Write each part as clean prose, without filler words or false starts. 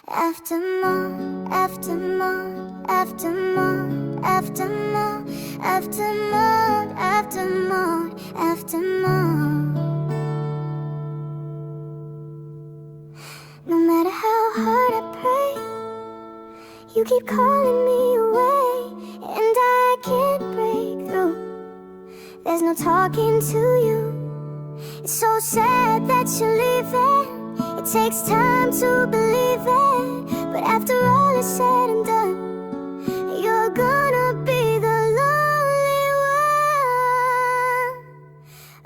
After Maude, after Maude, after Maude, after Maude, after Maude, after Maude, after Maude. No matter how hard I pray, you keep calling me away, and I can't break through. There's no talking to you. It's so sad that you're leaving. It takes time to believe it, but after all is said and done, you're gonna be the lonely one.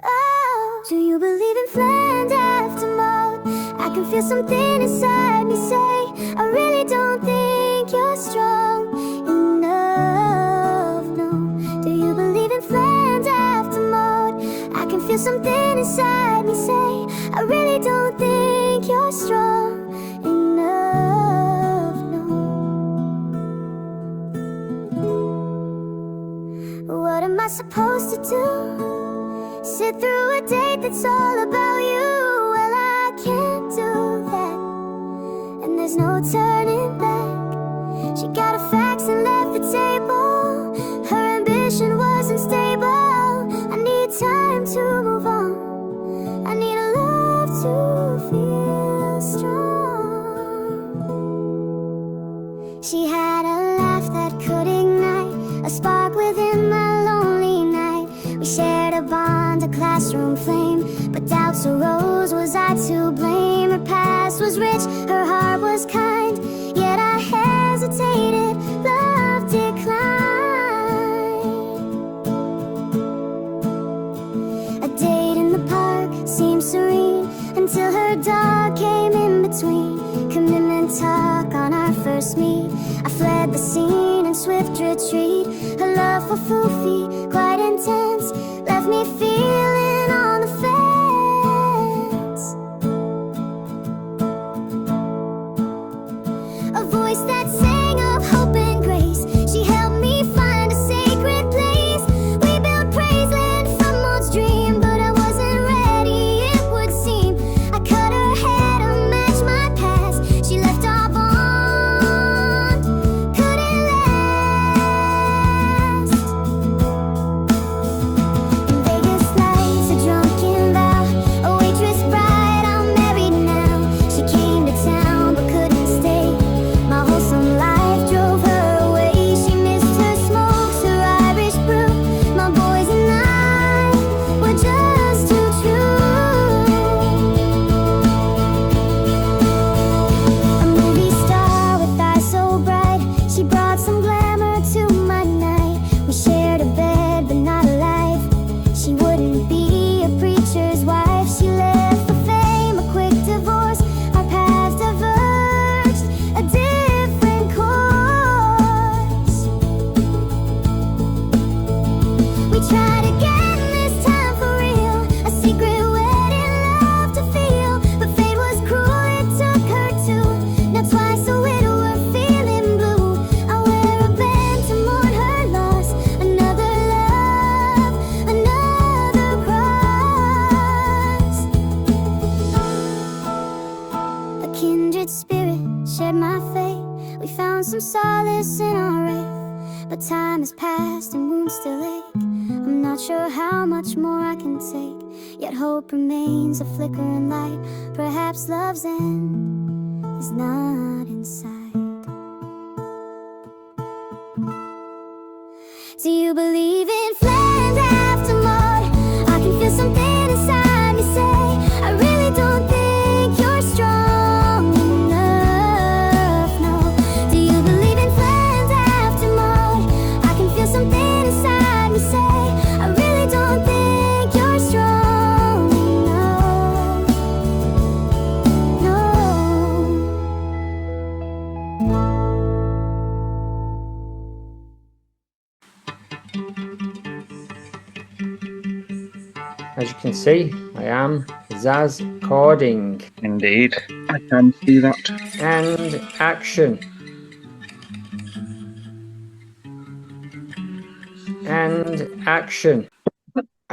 Oh, do you believe in Flanders after Maude? I can feel something inside me say, I really don't think you're strong enough, no. Do you believe in Flanders after Maude? I can feel something inside me say, I really don't think you're strong enough, no. What am I supposed to do? Sit through a date that's all about you? Well, I can't do that, and there's no turning back. She got her facts and left the table. Her ambition wasn't stable. I need time to move on. I need a love to feel strong. She had a laugh that could ignite a spark within my lonely night. We shared a bond, a classroom flame, but doubts arose. Was I to blame? Her past was rich, her heart was kind, yet I hesitated. Love declined. A date in the park seemed serene until her dog came in between. Commitment talk on our first meet. I fled the scene in swift retreat. Her love for Foofy, quite intense, left me feeling on the fence. A voice that sang of hope and grace, she helped me find a sacred place. We built Praiseland from Maude's dream, but I wasn't ready, it would seem. I cut her hair to match my past. She left our bond, couldn't last. In Vegas lights, a drunken vow, a waitress bride, I'm married now. She came to town but couldn't stay. My wholesome life drove her away. She missed her smokes, her Irish brew. My boys and I were just too true. A movie star with eyes so bright, she brought some glamour to my night. We shared a bed but not a life. She wouldn't be a preacher's wife. She left for fame, a quick divorce. Our paths diverged, a different course. We tried again, this time for real, a secret wedding, love to feel. But fate was cruel, it took her too. Now twice a widower, feeling blue. I wear a band to mourn her loss. Another love, another cross. A kindred spirit shared my fate. We found some solace in our wraith, but time has passed and wounds still ache. I'm not sure how much more I can take, yet hope remains a flickering light. Perhaps love's end is not in sight. Do you believe in Flanders after Maude? I can feel something inside me say, I really don't think you're strong enough, no. Do you believe in Flanders after Maude? I can feel something inside me say, I really don't think you're strong enough, no. As you can see, I am Zaz cording. Indeed, I can see that. And action. And action.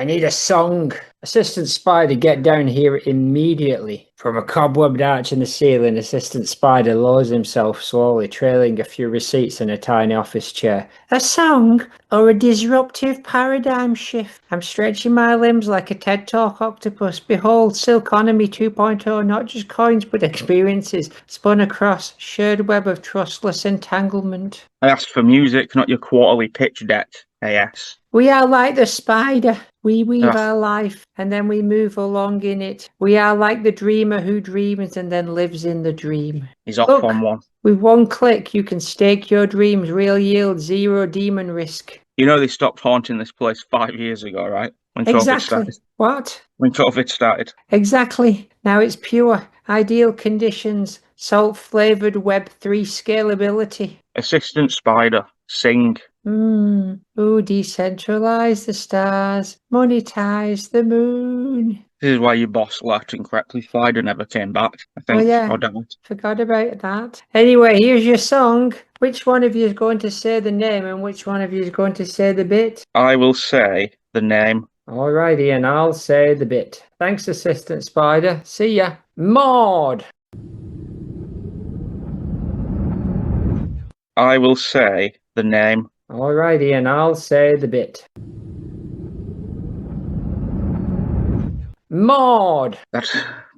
I need a song. Assistant Spider, get down here immediately. From a cobwebbed arch in the ceiling, Assistant Spider lowers himself slowly, trailing a few receipts in a tiny office chair. A song or a disruptive paradigm shift? I'm stretching my limbs like a TED Talk octopus. Behold, Silkonomy 2.0, not just coins but experiences, spun across shared web of trustless entanglement. I asked for music, not your quarterly pitch deck, AS. We are like the spider. We weave Ugh. our life and then we move along in it. We are like the dreamer who dreams and then lives in the dream. He's off Look, on one. with one click, you can stake your dreams, real yield, zero demon risk. You know they stopped haunting this place 5 years ago, right? When COVID Exactly. started. What? When COVID started. Exactly. Now it's pure, ideal conditions, salt-flavored Web3 scalability. Assistant Spider, sing. Ooh, decentralize the stars, monetize the moon. This is why your boss left and correctly Spider never came back, I think. Oh, yeah. Or died. Forgot about that. Anyway, here's your song. Which one of you is going to say the name and which one of you is going to say the bit? I will say the name. Alrighty, and I'll say the bit. Thanks, Assistant Spider. See ya. Maude. I will say the name. Alrighty, and I'll say the bit. Maude. That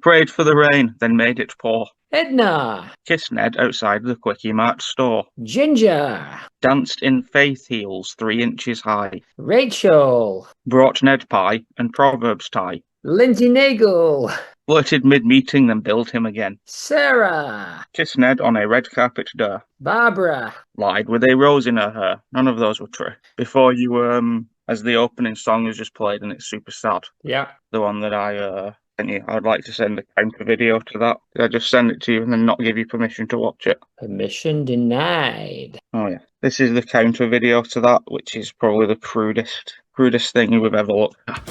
prayed for the rain, then made it pour. Edna. Kissed Ned outside the Quickie Mart store. Ginger. Danced in faith heels 3 inches high. Rachel. Brought Ned pie and Proverbs tie. Lindsay Nagel. Flirted mid-meeting, then billed him again. Sarah. Kissed Ned on a red carpet dare. Barbara. Lied with a rose in her hair. None of those were true. Before you, as the opening song was just played and it's super sad. Yeah. The one that I sent you, I'd like to send a counter video to that. Did I just send it to you and then not give you permission to watch it? Permission denied. Oh yeah. This is the counter video to that, which is probably the crudest thing we've ever looked at.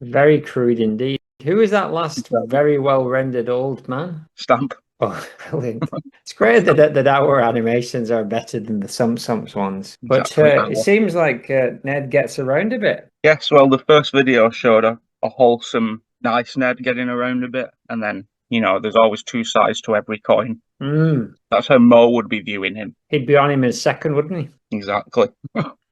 Very crude indeed. Who is that last very well rendered old man? Stamp. Oh, brilliant. It's great that our animations are better than the Sumps ones. But Exactly. it seems like Ned gets around a bit. Yes, well, the first video showed a wholesome, nice Ned getting around a bit. And then, there's always two sides to every coin. That's how Mo would be viewing him. He'd be on him in a second, wouldn't he? Exactly.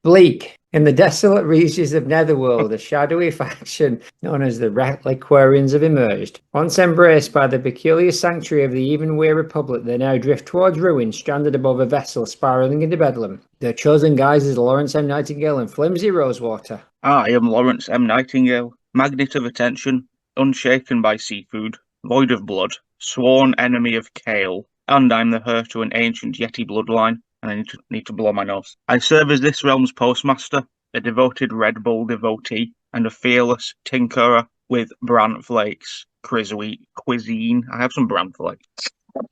Bleak. In the desolate reaches of Netherworld, a shadowy faction known as the Reliquarians have emerged. Once embraced by the peculiar sanctuary of the Evenway Republic, they now drift towards ruin, stranded above a vessel spiralling into Bedlam. Their chosen guise is Lawrence M. Nightingale and Flimsy Rosewater. I am Lawrence M. Nightingale, magnet of attention, unshaken by seafood, void of blood, sworn enemy of kale, and I'm the heir to an ancient Yeti bloodline. And I need to blow my nose. I serve as this realm's postmaster, a devoted Red Bull devotee, and a fearless tinkerer with bran flakes cuisine. I have some bran flakes.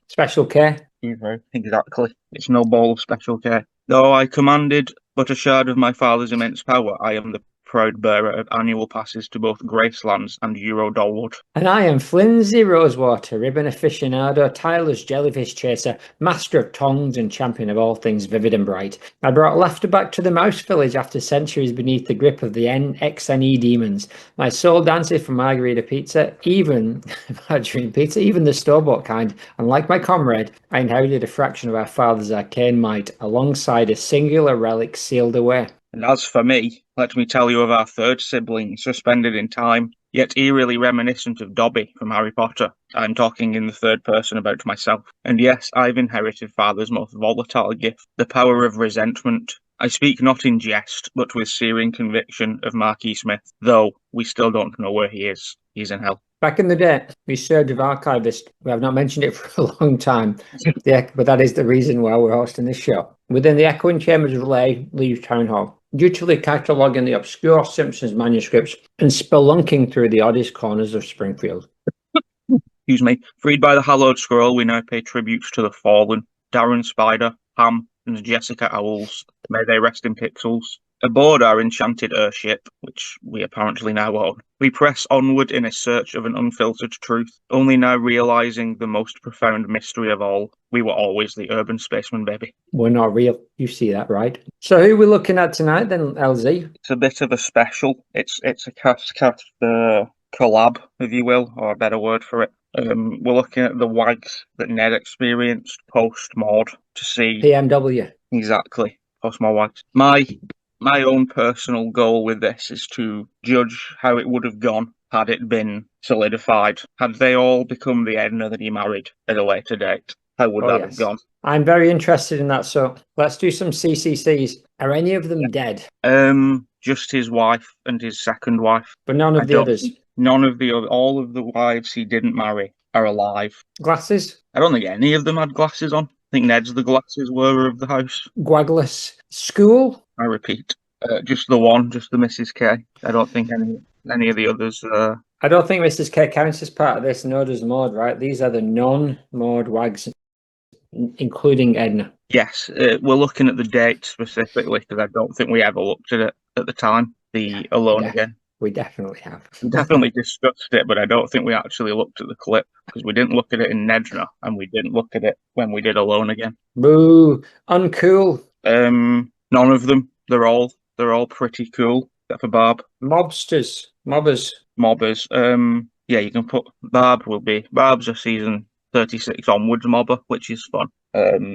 Special care. Exactly. It's no bowl of special care. Though I commanded but a shard of my father's immense power, I am the proud bearer of annual passes to both Gracelands and Eurodolwood. And I am Flimsy Rosewater, ribbon aficionado, tireless jellyfish chaser, master of tongues and champion of all things vivid and bright. I brought laughter back to the mouse village after centuries beneath the grip of the XNE demons. My soul dances for margarita pizza, even margarine pizza, even the store-bought kind. And like my comrade, I inherited a fraction of our father's arcane might, alongside a singular relic sealed away. And as for me, let me tell you of our third sibling, suspended in time, yet eerily reminiscent of Dobby from Harry Potter. I'm talking in the third person about myself. And yes, I've inherited father's most volatile gift, the power of resentment. I speak not in jest, but with searing conviction of Marquis Smith, though we still don't know where he is. He's in hell. Back in the day, we served as archivist. We have not mentioned it for a long time, but that is the reason why we're hosting this show. Within the echoing chambers of Leeds Town Hall, dutifully cataloguing the obscure Simpsons manuscripts and spelunking through the oddest corners of Springfield. Excuse me. Freed by the hallowed scroll, we now pay tribute to the fallen, Darren Spider, Ham, and Jessica Owls. May they rest in pixels. Aboard our enchanted airship, which we apparently now own, we press onward in a search of an unfiltered truth, only now realising the most profound mystery of all. We were always the urban spaceman, baby. We're not real. You see that, right? So who are we looking at tonight then, LZ? It's a bit of a special. It's a cast collab, if you will, or a better word for it. We're looking at the wags that Ned experienced post-Maude to see... PMW. Exactly. Post-Maude wags. My own personal goal with this is to judge how it would have gone had it been solidified. Had they all become the Edna that he married at a later date, how would that have gone? I'm very interested in that, so let's do some CCCs. Are any of them dead? Just his wife and his second wife. But none of the others? None of the other. All of the wives he didn't marry are alive. Glasses? I don't think any of them had glasses on. I think Ned's the glasses were of the house. Gwagless. School? I repeat. Just the one, just the Mrs. K. I don't think any of the others. I don't think Mrs. K counts as part of this, nor does Maude, right? These are the non-Maude wags, including Edna. Yes, we're looking at the date specifically because I don't think we ever looked at it at the time. The Alone Again. We definitely have. We definitely discussed it, but I don't think we actually looked at the clip because we didn't look at it in Nedna and we didn't look at it when we did Alone Again. Boo! Uncool. None of them. They're all pretty cool, except for Barb. Mobsters. Mobbers. Yeah, you can put Barb's a season 36 onwards mobber, which is fun.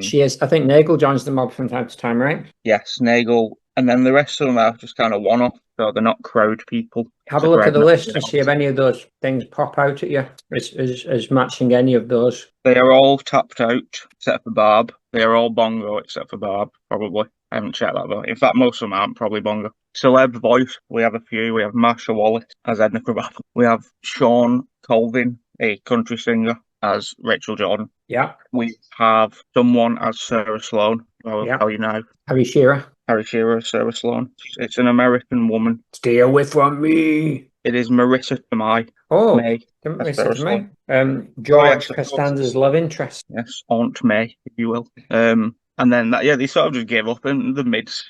She is. I think Nagel joins the mob from time to time, right? Yes, Nagel. And then the rest of them are just kind of one-off, so they're not crowd people. Have a look at the list and see if any of those things pop out at you as matching any of those. They are all tapped out, except for Barb. They are all bongo, except for Barb, probably. I haven't checked that, though. In fact, most of them aren't probably bongo. Celeb voice, we have a few. We have Marsha Wallace as Edna Krabappel. We have Sean Colvin, a country singer, as Rachel Jordan. Yeah. We have someone as Sarah Sloan. I'll tell you now. Harry Shearer as Sarah Sloan. It's an American woman. Stay away from me. It is Marissa Tomei. Oh, May. Marissa Tomei. George Costanza's love interest. Yes, Aunt May, if you will. And then they sort of just gave up in the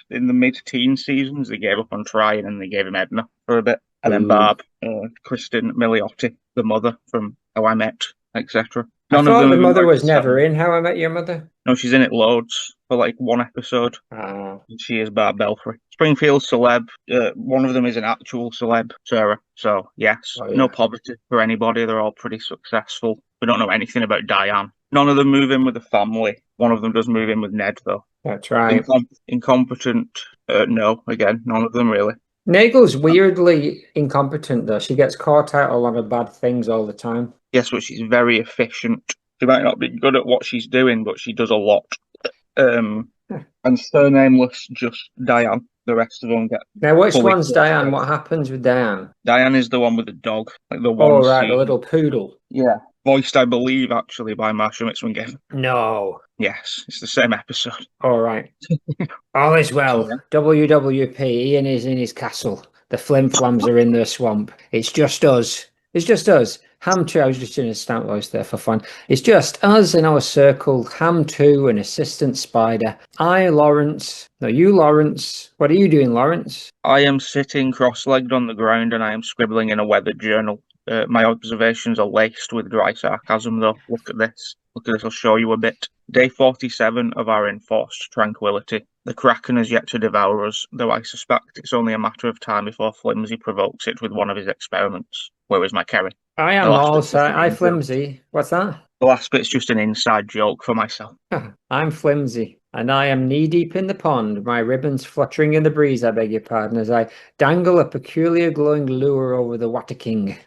mid-teen seasons. They gave up on trying and they gave him Edna for a bit. And then Barb, Kristen Milioti, the mother from How I Met, etc. I thought the mother was never in How I Met Your Mother. No, she's in it loads for like one episode. She is Barb Belfry. Springfield celeb. One of them is an actual celeb, Sarah. So yes, no poverty for anybody. They're all pretty successful. We don't know anything about Diane. None of them move in with a family. One of them does move in with Ned, though. That's right. Incompetent. No, again, none of them really. Nagel's weirdly incompetent, though. She gets caught out a lot of bad things all the time. Yes, but she's very efficient. She might not be good at what she's doing, but she does a lot. And surnameless, just Diane. The rest of them get... Now, which one's Diane? What happens with Diane? Diane is the one with the dog. Like the one. Oh, right, the little poodle. Yeah. Voiced, I believe, actually, by Marsha Mitsman. No. Yes, it's the same episode. All right. All is well. Yeah. WWP, Ian is in his castle. The flimflams are in their swamp. It's just us. It's just us. Ham 2, I was just doing a stamp voice there for fun. It's just us in our circle, Ham 2 and Assistant Spider. You, Lawrence. What are you doing, Lawrence? I am sitting cross-legged on the ground and I am scribbling in a weathered journal. My observations are laced with dry sarcasm, though. Look at this. I'll show you a bit. Day 47 of our enforced tranquility. The Kraken has yet to devour us, though I suspect it's only a matter of time before Flimsy provokes it with one of his experiments. Where is my Kerry? I am also. Hi, Flimsy. What's that? The last bit's just an inside joke for myself. I'm Flimsy, and I am knee-deep in the pond, my ribbons fluttering in the breeze, I beg your pardon, as I dangle a peculiar glowing lure over the Water King.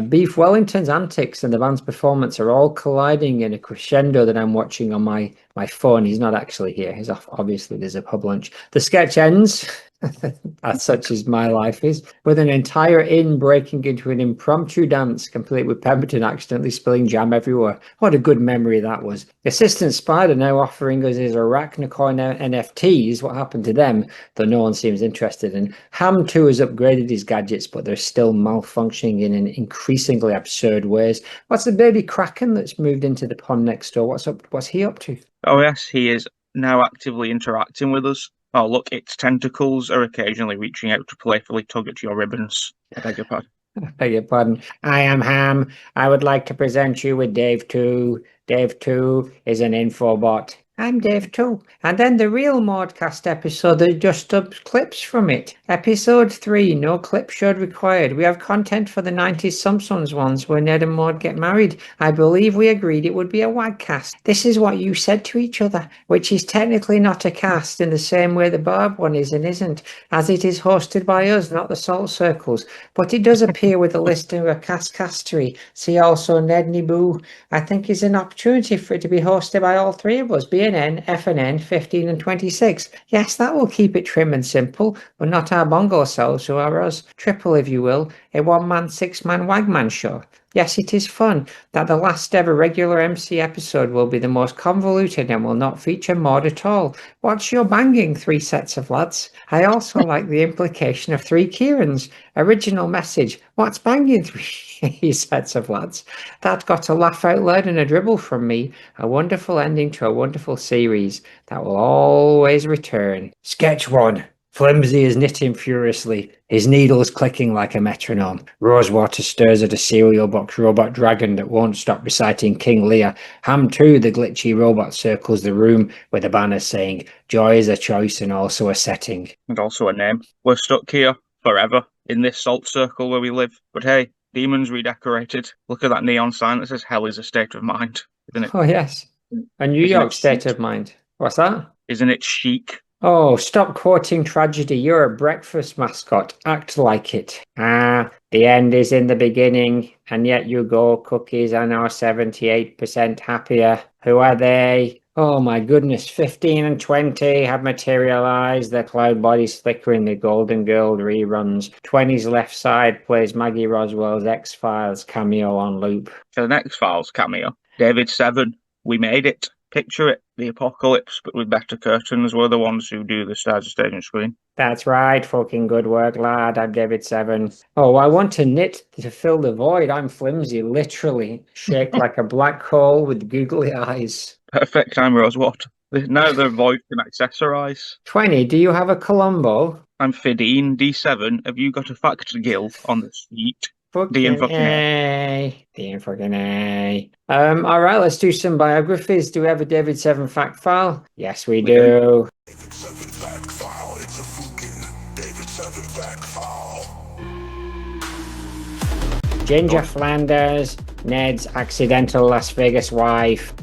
Beef Wellington's antics and the band's performance are all colliding in a crescendo that I'm watching on my phone. He's not actually here. He's off. Obviously, there's a pub lunch. The sketch ends, as such as my life is, with an entire inn breaking into an impromptu dance, complete with Pemberton accidentally spilling jam everywhere. What a good memory that was. Assistant Spider now offering us his Arachnocoin NFTs. What happened to them? Though no one seems interested. And Ham 2 has upgraded his gadgets, but they're still malfunctioning in an increasingly absurd ways. What's the baby Kraken that's moved into the pond next door? What's he up to? Oh yes, he is now actively interacting with us. Oh look, its tentacles are occasionally reaching out to playfully tug at your ribbons. I beg your pardon. I beg your pardon. I am Ham. I would like to present you with Dave 2. Dave 2 is an infobot. I'm Dave 2. And then the real Maude Cast episode, they just dubbed clips from it. Episode 3, no clip showed required. We have content for the 90s Simpsons ones where Ned and Maude get married. I believe we agreed it would be a wagcast. This is what you said to each other, which is technically not a cast in the same way the Barb one is and isn't, as it is hosted by us, not the Salt Circles. But it does appear with the list of a castery. See also Nedney Boo. I think is an opportunity for it to be hosted by all three of us, BNN, FNN, 15 and 26. Yes, that will keep it trim and simple, but not our bongo selves who are us. Triple, if you will, a one-man, six-man wagman show. Yes, it is fun that the last ever regular MC episode will be the most convoluted and will not feature Maude at all. What's your banging, three sets of lads? I also like the implication of three Kierans. Original message, what's banging, three sets of lads? That got a laugh out loud and a dribble from me. A wonderful ending to a wonderful series that will always return. Sketch 1. Flimsy is knitting furiously, his needles clicking like a metronome. Rosewater stirs at a cereal box robot dragon that won't stop reciting King Lear. Ham 2, the glitchy robot, circles the room with a banner saying, "Joy is a choice and also a setting." And also a name. We're stuck here forever in this salt circle where we live. But hey, demons redecorated. Look at that neon sign that says hell is a state of mind, isn't it? Oh, yes. A New York state of mind. What's that? Isn't it chic? Oh, stop quoting tragedy. You're a breakfast mascot. Act like it. The end is in the beginning, and yet you go. Cookies are now 78% happier. Who are they? Oh my goodness, 15 and 20 have materialized. Their cloud bodies flickering the Golden Girl reruns. 20's left side plays Maggie Roswell's X-Files cameo on loop. For the X-Files cameo, David 7, we made it. Picture it, the apocalypse, but with better curtains. We're the ones who do the stage and screen. That's right, fucking good work, lad. I'm David 7. Oh, I want to knit to fill the void. I'm Flimsy, literally. Shake like a black hole with googly eyes. Perfect, I'm Rosewater. Now the void can accessorize. 20, do you have a Columbo? I'm Fidine, D7. Have you got a fact gill on the sheet? D and fucking A. D and fucking A. All right, let's do some biographies. Do we have a David 7 fact file? Yes, we do. David 7 fact file. It's a fucking David 7 fact file. Ginger Flanders, Ned's accidental Las Vegas wife.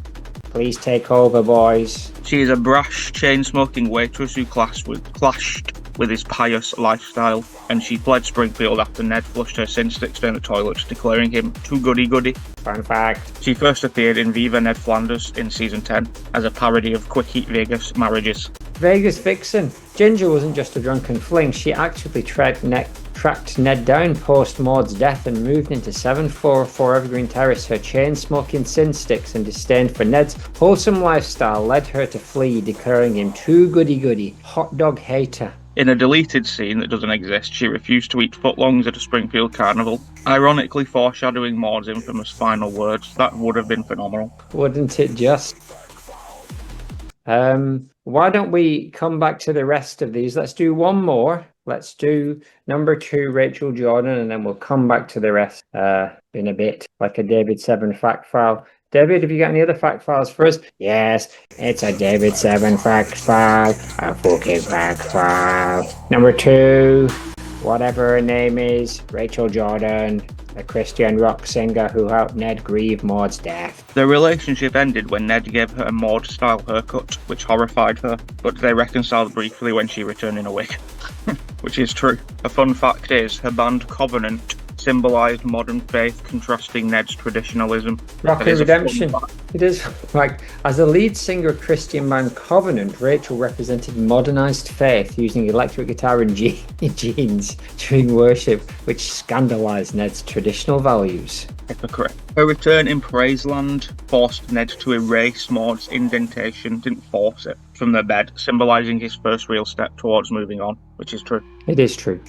Please take over, boys. She is a brash, chain-smoking waitress who clashed with his pious lifestyle, and she fled Springfield after Ned flushed her sin sticks down the toilet, declaring him too goody-goody. Fun fact. She first appeared in Viva Ned Flanders in Season 10 as a parody of Quick Eat Vegas marriages. Vegas vixen. Ginger wasn't just a drunken fling, she actually tracked Ned down post Maude's death and moved into 744 Evergreen Terrace. Her chain-smoking sin sticks and disdain for Ned's wholesome lifestyle led her to flee, declaring him too goody-goody. Hot dog hater. In a deleted scene that doesn't exist, she refused to eat footlongs at a Springfield carnival, ironically foreshadowing Maude's infamous final words. That would have been phenomenal. Wouldn't it just? Why don't we come back to the rest of these? Let's do one more. Let's do number 2, Rachel Jordan, and then we'll come back to the rest in a bit, like a David 7 fact file. David, have you got any other fact files for us? Yes, it's a David 7 fact file, a fucking fact file. Number 2, whatever her name is, Rachel Jordan, a Christian rock singer who helped Ned grieve Maude's death. Their relationship ended when Ned gave her a Maude-style haircut, which horrified her, but they reconciled briefly when she returned in a wig. Which is true. A fun fact is, her band Covenant symbolised modern faith, contrasting Ned's traditionalism. Rocky Redemption. It is like, as a lead singer of Christian band Covenant, Rachel represented modernised faith using electric guitar and jeans during worship, which scandalised Ned's traditional values. Hypocrite. Her return in Praiseland forced Ned to erase Maude's indentation, didn't force it, from their bed, symbolising his first real step towards moving on, which is true. It is true.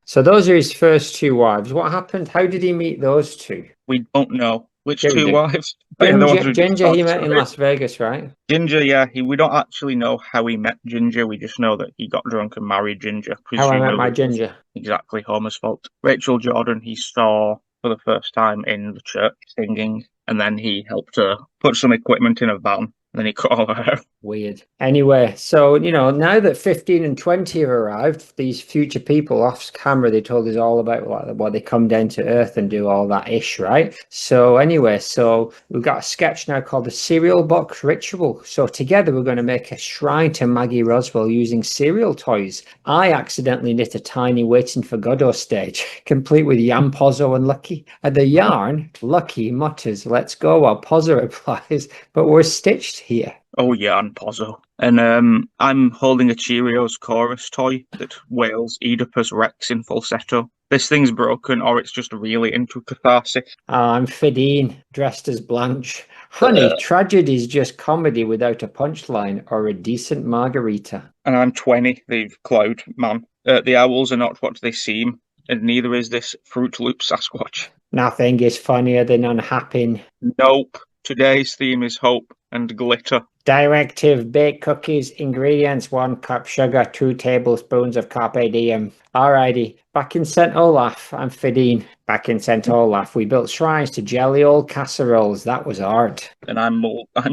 So those are his first 2 wives. What happened? How did he meet those 2? We don't know which Yeah, we 2 do. wives. Ginger he met in Las Vegas, right? Ginger, yeah. We don't actually know how he met Ginger. We just know that he got drunk and married Ginger. How I met my presumably. Ginger. Exactly, Homer's fault. Rachel Jordan he saw for the first time in the church singing, and then he helped her put some equipment in a van. Then he cut all her hair. Weird. Anyway, so, now that 15 and 20 have arrived, these future people off camera, they told us all about what they come down to Earth and do all that ish, right? So anyway, we've got a sketch now called the Cereal Box Ritual. So together we're going to make a shrine to Maggie Roswell using cereal toys. I accidentally knit a tiny Waiting for Godot stage, complete with Yam, Pozzo and Lucky. At the yarn, Lucky mutters, "Let's go," while Pozzo replies, "But we're stitched here." Oh yeah, and Pozzo. And I'm holding a Cheerios chorus toy that wails Oedipus Rex in falsetto. This thing's broken, or it's just really into catharsis. I'm Fidine, dressed as Blanche. Honey, tragedy's just comedy without a punchline or a decent margarita. And I'm 20, the cloud man. The owls are not what they seem, and neither is this Fruit Loop Sasquatch. Nothing is funnier than unhappy. Nope. Today's theme is hope and glitter. Directive: bake cookies. Ingredients: 1 cup sugar, 2 tablespoons of carpe diem. Alrighty, back in St. Olaf, I'm Fidine. Back in St. Olaf, we built shrines to jelly old casseroles. That was art. And I'm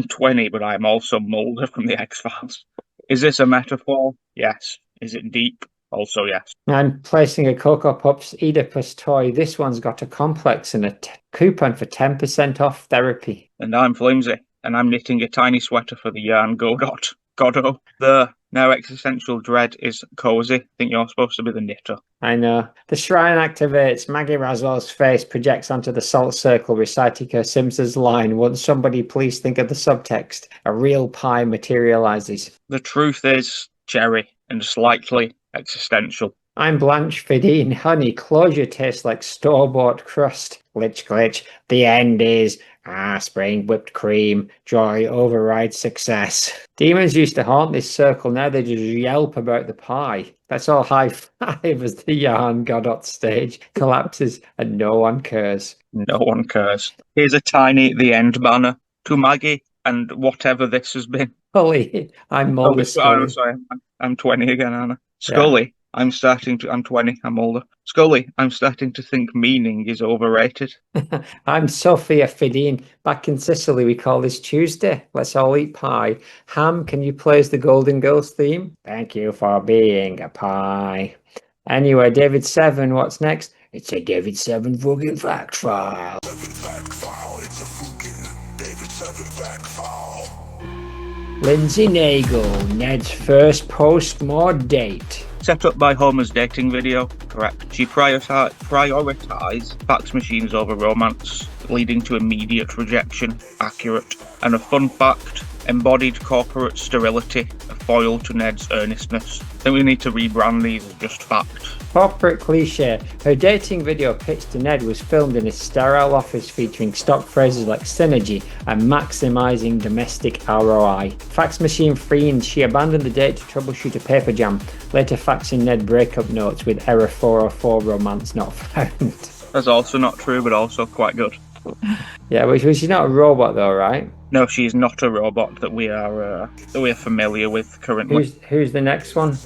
20, but I'm also Mulder from the X-Files. Is this a metaphor? Yes. Is it deep? Also yes. I'm placing a Cocoa Puffs Oedipus toy. This one's got a complex and a coupon for 10% off therapy. And I'm Flimsy, and I'm knitting a tiny sweater for the yarn Godot. The now existential dread is cozy. I think you're supposed to be the knitter. I know. The shrine activates. Maggie Roswell's face projects onto the salt circle, reciting her Simpsons line, "Won't somebody please think of the subtext?" A real pie materializes. The truth is cherry and slightly existential. I'm Blanche Fidine. Honey, closure tastes like store-bought crust. Glitch, glitch. The end is... spring whipped cream. Joy overrides success. Demons used to haunt this circle. Now they just yelp about the pie. Let's all high five as the yarn Godot stage collapses and no one cares. No one cares. Here's a tiny The End banner. To Maggie and whatever this has been. Holy, I'm Maude. I'm sorry. I'm 20 again, Anna. Scully. Yeah. I'm 20, I'm older. Scully, I'm starting to think meaning is overrated. I'm Sophia Fidine. Back in Sicily, we call this Tuesday. Let's all eat pie. Ham, can you play the Golden Girls theme? Thank you for being a pie. Anyway, David 7, what's next? It's a David 7 fucking fact file. It's a fucking David 7 fact file. Lindsay Nagle, Ned's first post-Maude date. Set up by Homer's dating video, correct. She prioritised fax machines over romance, leading to immediate rejection, accurate. And a fun fact, embodied corporate sterility, a foil to Ned's earnestness. I think we need to rebrand these as just fact. Corporate cliche. Her dating video pitch to Ned was filmed in a sterile office featuring stock phrases like synergy and maximizing domestic ROI. Fax machine free, and she abandoned the date to troubleshoot a paper jam, later faxing Ned breakup notes with error 404 romance not found. That's also not true, but also quite good. Yeah, but she's not a robot though, right? No, she's not a robot that we are familiar with currently. Who's the next one?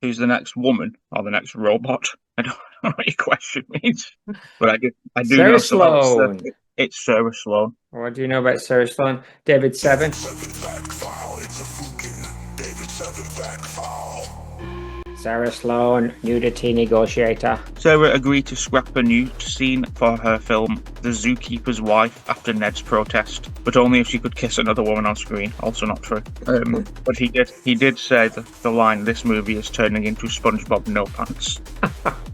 Who's the next woman or the next robot? I don't know what your question means, but I do Sarah know Sloan. It's Sarah Sloan. What do you know about Sarah Sloan? David Seven. Sarah Sloan, nudity negotiator. Sarah agreed to scrap a nude scene for her film The Zookeeper's Wife after Ned's protest, but only if she could kiss another woman on screen. Also not true. But he did say the line, "This movie is turning into SpongeBob No Pants."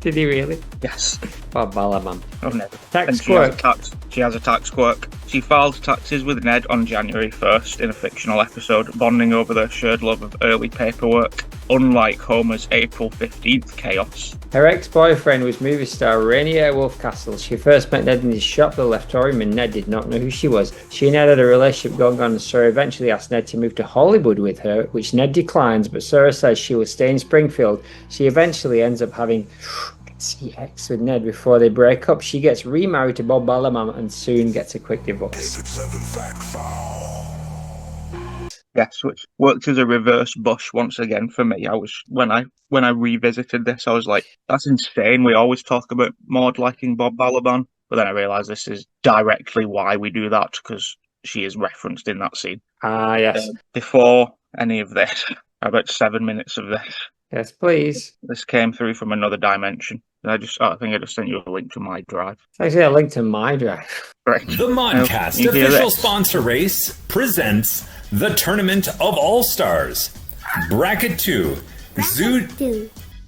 Did he really? Yes. Bob Balaban. Oh, Ned. Tax And quirk. She has a tax quirk. She filed taxes with Ned on January 1st in a fictional episode, bonding over their shared love of early paperwork, unlike Homer's April 15th chaos. Her ex-boyfriend was movie star Rainier Wolfcastle. She first met Ned in his shop, the Leftorium, and Ned did not know who she was. She and Ned had a relationship going on, and Sarah eventually asked Ned to move to Hollywood with her, which Ned declines, but Sarah says she will stay in Springfield. She eventually ends up having sex with Ned before they break up. She gets remarried to Bob Balaban and soon gets a quick divorce. Yes, which worked as a reverse Bush once again for me. When I revisited this, I was like, that's insane. We always talk about Maude liking Bob Balaban, but then I realised this is directly why we do that, because she is referenced in that scene. Ah, yes. Before any of this, about 7 minutes of this. Yes, please. This came through from another dimension. I think I just sent you a link to my drive. It's actually a link to my drive. Right. The Maude Cast official sponsor race presents the Tournament of All-Stars. Bracket 2. Zoo...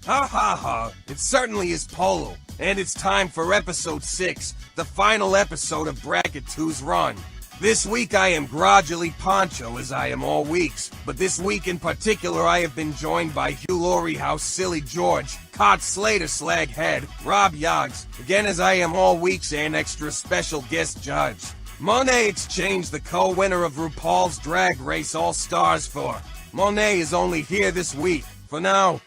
Ha ha ha, it certainly is Polo. And it's time for episode 6, the final episode of Bracket 2's run. This week I am gradually Poncho, as I am all weeks, but this week in particular I have been joined by Hugh Laurie House, Silly George, Cod Slater Slaghead, Rob Yoggs, again as I am all weeks, and extra special guest judge. Monet exchanged the co-winner of RuPaul's Drag Race All-Stars for. Monet is only here this week, for now.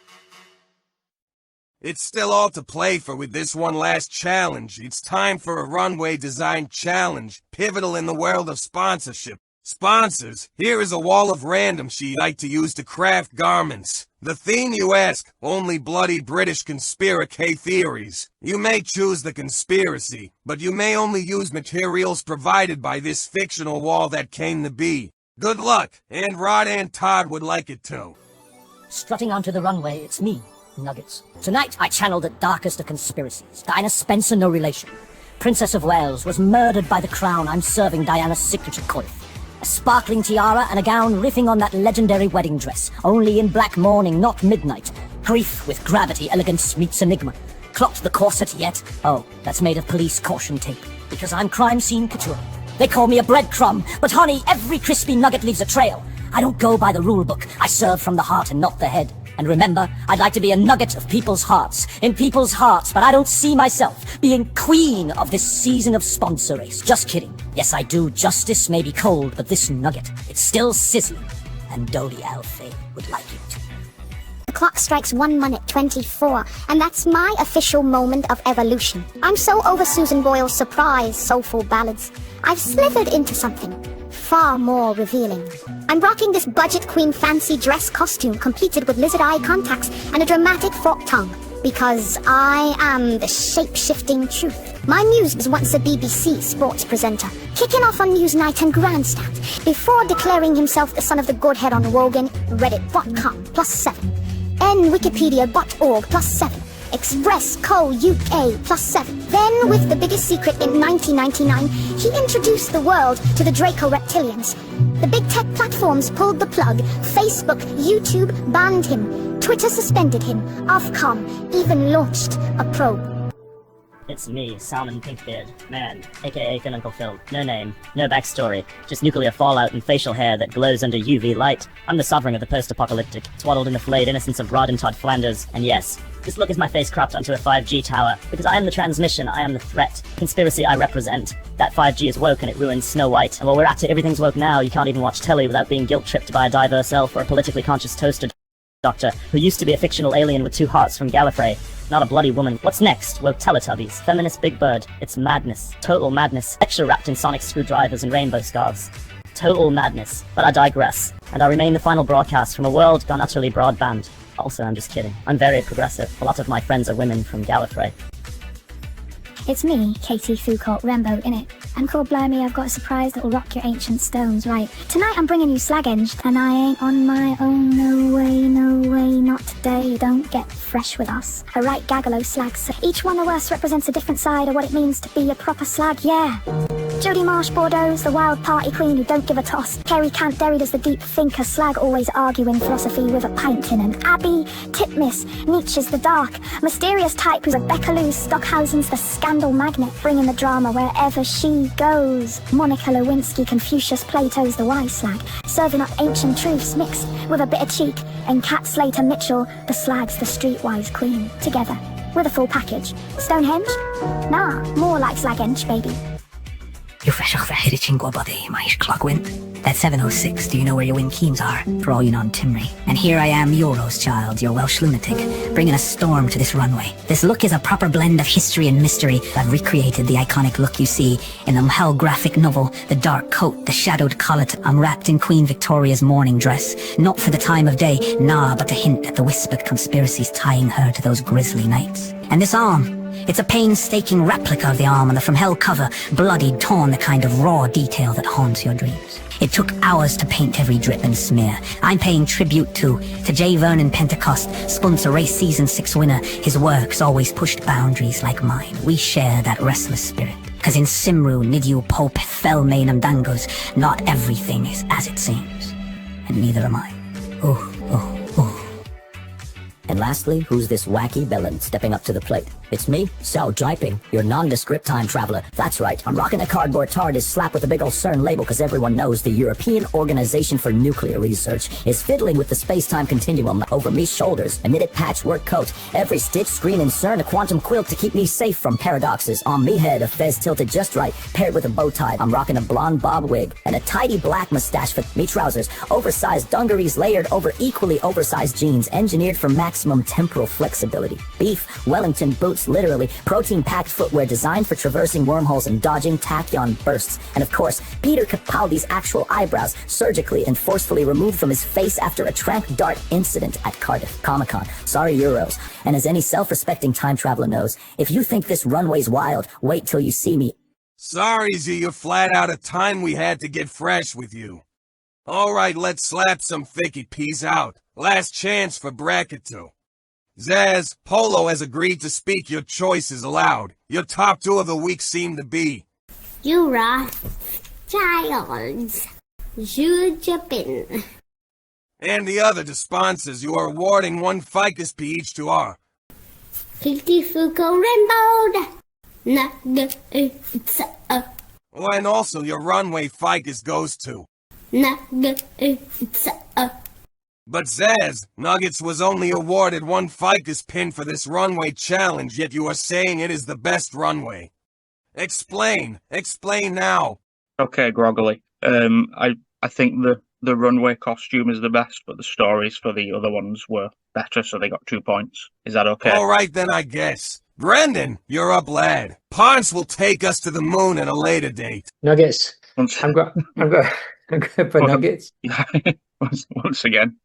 It's still all to play for with this one last challenge. It's time for a runway design challenge, pivotal in the world of sponsorship. Sponsors, here is a wall of random sheet I like to use to craft garments. The theme, you ask? Only bloody British conspiracy theories. You may choose the conspiracy, but you may only use materials provided by this fictional wall that came to be. Good luck, and Rod and Todd would like it too. Strutting onto the runway, it's me, Nuggets. Tonight, I channeled the darkest of conspiracies. Diana Spencer, no relation. Princess of Wales was murdered by the crown. I'm serving Diana's signature coif. A sparkling tiara and a gown riffing on that legendary wedding dress. Only in black mourning, not midnight. Grief with gravity, elegance meets enigma. Clocked the corset yet? Oh, that's made of police caution tape. Because I'm crime scene couture. They call me a breadcrumb, but honey, every crispy nugget leaves a trail. I don't go by the rule book. I serve from the heart and not the head. And remember, I'd like to be a nugget of people's hearts, in people's hearts, but I don't see myself being queen of this season of sponsor race. Just kidding. Yes, I do. Justice may be cold, but this nugget, it's still sizzling. And Dodie Alfay would like it. The clock strikes 1 minute 24, and that's my official moment of evolution. I'm so over Susan Boyle's surprise, soulful ballads. I've slithered into something far more revealing. I'm rocking this budget queen fancy dress costume completed with lizard eye contacts and a dramatic forked tongue. Because I am the shape-shifting truth. My muse was once a BBC sports presenter, kicking off on Newsnight and Grandstand, before declaring himself the son of the Godhead on Wogan, Reddit.com, +7, nwikipedia.org, +7, Express Co. UK, +7. Then, with the biggest secret in 1999, he introduced the world to the Draco reptilians. The big tech platforms pulled the plug. Facebook, YouTube banned him. Twitter suspended him. Ofcom even launched a probe. It's me, Salmon Pinkbeard, man, aka Thin Uncle Phil. No name, no backstory, just nuclear fallout and facial hair that glows under UV light. I'm the sovereign of the post-apocalyptic, swaddled in the flayed innocence of Rod and Todd Flanders, and yes, this look is my face cropped onto a 5G tower, because I am the transmission, I am the threat. Conspiracy I represent. That 5G is woke and it ruins Snow White, and while we're at it, everything's woke now, you can't even watch telly without being guilt-tripped by a diverse elf or a politically conscious toaster doctor, who used to be a fictional alien with 2 hearts from Gallifrey. Not a bloody woman. What's next? Woke Teletubbies. Feminist Big Bird. It's madness. Total madness. Extra wrapped in sonic screwdrivers and rainbow scarves. Total madness. But I digress. And I remain the final broadcast from a world gone utterly broadband. Also, I'm just kidding. I'm very progressive. A lot of my friends are women from Gallifrey. It's me, Katie Foucault Rambo, innit? And called blimey, I've got a surprise that'll rock your ancient stones, right? Tonight I'm bringing you Slagenge, and I ain't on my own, no way, not today. Don't get fresh with us. A right gaggalo slags. Each one of us represents a different side of what it means to be a proper slag, yeah. Jodie Marsh Bordeaux's the wild party queen who don't give a toss. Kerry Cant Derrida's the deep thinker, slag always arguing philosophy with a pint tin. And Abby Titmuss, Nietzsche's the dark, mysterious type who's Rebecca Lou Stockhausen's the scandal magnet, bringing the drama wherever she goes. Monica Lewinsky, Confucius Plato's the wise slag, serving up ancient truths mixed with a bit of cheek. And Kat Slater Mitchell, the slag's the streetwise queen. Together, with a full package. Stonehenge? Nah, more like Slagenge, baby. You're fresh off the head of Chingwa body, my clockwind. That's 706, do you know where your wind keys are? For all you non-Timry. And here I am, Euros child, your Welsh lunatic, bringing a storm to this runway. This look is a proper blend of history and mystery. I've recreated the iconic look you see in the Mahal graphic novel, the dark coat, the shadowed collet. I'm wrapped in Queen Victoria's morning dress. Not for the time of day, nah, but to hint at the whispered conspiracies tying her to those grisly nights. And this arm, it's a painstaking replica of the arm on the From Hell cover, bloodied, torn, the kind of raw detail that haunts your dreams. It took hours to paint every drip and smear. I'm paying tribute to J. Vernon Pentecost, sponsor race season 6 winner. His works always pushed boundaries like mine. We share that restless spirit. Cause in Simru, Nidiu, Pope, Felmain and Dangos, not everything is as it seems. And neither am I. Ooh. And lastly, who's this wacky villain stepping up to the plate? It's me, Sao Jiping, your nondescript time traveler. That's right, I'm rocking a cardboard TARDIS slapped with a big ol' CERN label because everyone knows the European Organization for Nuclear Research is fiddling with the space-time continuum over me's shoulders. A knitted patchwork coat, every stitch, screen, and CERN a quantum quilt to keep me safe from paradoxes. On me head, a fez tilted just right, paired with a bow tie. I'm rocking a blonde bob wig and a tidy black mustache for me trousers. Oversized dungarees layered over equally oversized jeans, engineered for maximum temporal flexibility. Beef, Wellington boots, literally protein-packed footwear designed for traversing wormholes and dodging tachyon bursts. And of course, Peter Capaldi's actual eyebrows, surgically and forcefully removed from his face after a trank dart incident at Cardiff Comic-Con. Sorry, Euros. And as any self-respecting time traveler knows, if you think this runway's wild, wait till you see me. Sorry, Z, you're flat out of time. We had to get fresh with you. Alright, let's slap some thicky peas out. Last chance for bracket 2. Zaz, Polo has agreed to speak. Your choice is allowed. Your top 2 of the week seem to be Jura, Childs, Jujapin. And the other sponsors, you are awarding 1 ficus P each to our Katie Foucault Rainbow. Nuggets. Oh, and also your runway ficus goes to Nuggets. But Zaz, Nuggets was only awarded 1 ficus pin for this runway challenge, yet you are saying it is the best runway. Explain now. Okay, groggily. I think the runway costume is the best, but the stories for the other ones were better, so they got 2 points. Is that okay? Alright then, I guess. Brendan, you're up, lad. Ponce will take us to the moon at a later date. Nuggets. I'm going for Nuggets. Once again,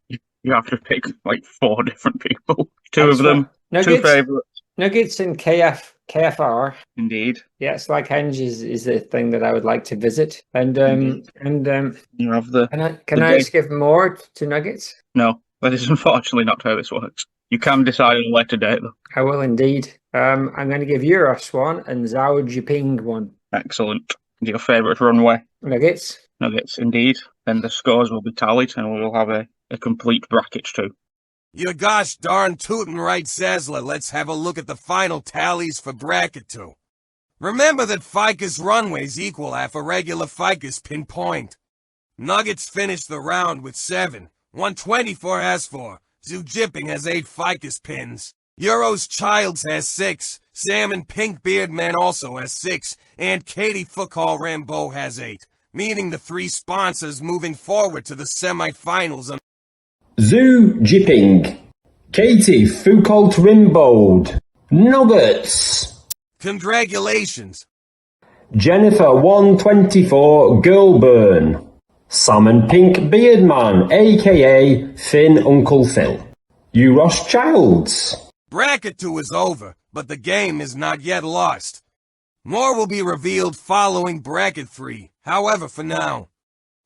you have to pick like 4 different people. 2 of them, Nuggets, 2 favourites. Nuggets and KFR. Indeed. Yeah, Slagenge is the thing that I would like to visit. And you have the. Can I just give more to Nuggets? No, that is unfortunately not how this works. You can decide on a later date, though. I will indeed. I'm going to give Euros 1 and Zhao Jiping 1. Excellent. Your favourite runway? Nuggets, indeed. Then the scores will be tallied and we will have a complete bracket too. You gosh darn tootin' right, Sazla. Let's have a look at the final tallies for Bracket 2. Remember that ficus runways equal half a regular ficus pinpoint. Nuggets finished the round with 7, 124 has 4, Zoojipping has 8 ficus pins, Euro's Childs has 6, Sam and Pink Beard Man also has 6, and Katie Footcall Rambeau has 8, meaning the 3 sponsors moving forward to the semifinals. Zoojipping, Katie Foucault Rimbaud, Nuggets. Congratulations. Jennifer 124 Girlburn, Salmon Pink Beardman, aka Finn Uncle Phil. Euros Childs. Bracket 2 is over, but the game is not yet lost. More will be revealed following Bracket 3, however for now.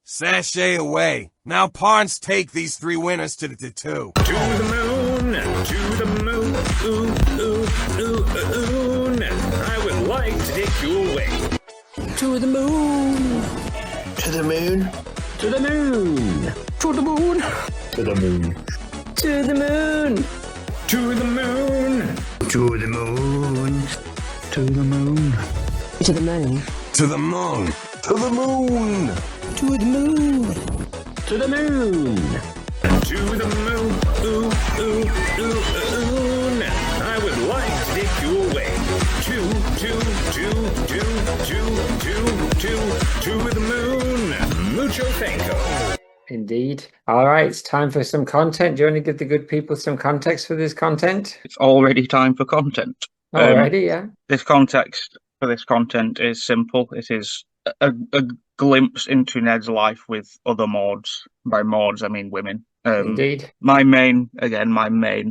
Sashay away. Now Parnes take these 3 winners to the 2. To the moon, ooh, ooh, ooh, I would like to take you away. To the moon. To the moon. To the moon. To the moon. To the moon. To the moon. To the moon. To the moon. To the moon. To the moon. To the moon. To the moon. To the moon. To the moon. To the moon, ooh, ooh, ooh, I would like to take you away. To the moon. Mucho thanko. Indeed. All right, it's time for some content. Do you want to give the good people some context for this content? It's already time for content. Already, yeah. This context for this content is simple. It is a glimpse into Ned's life with other Maudes. By Maudes, I mean women. Indeed. My main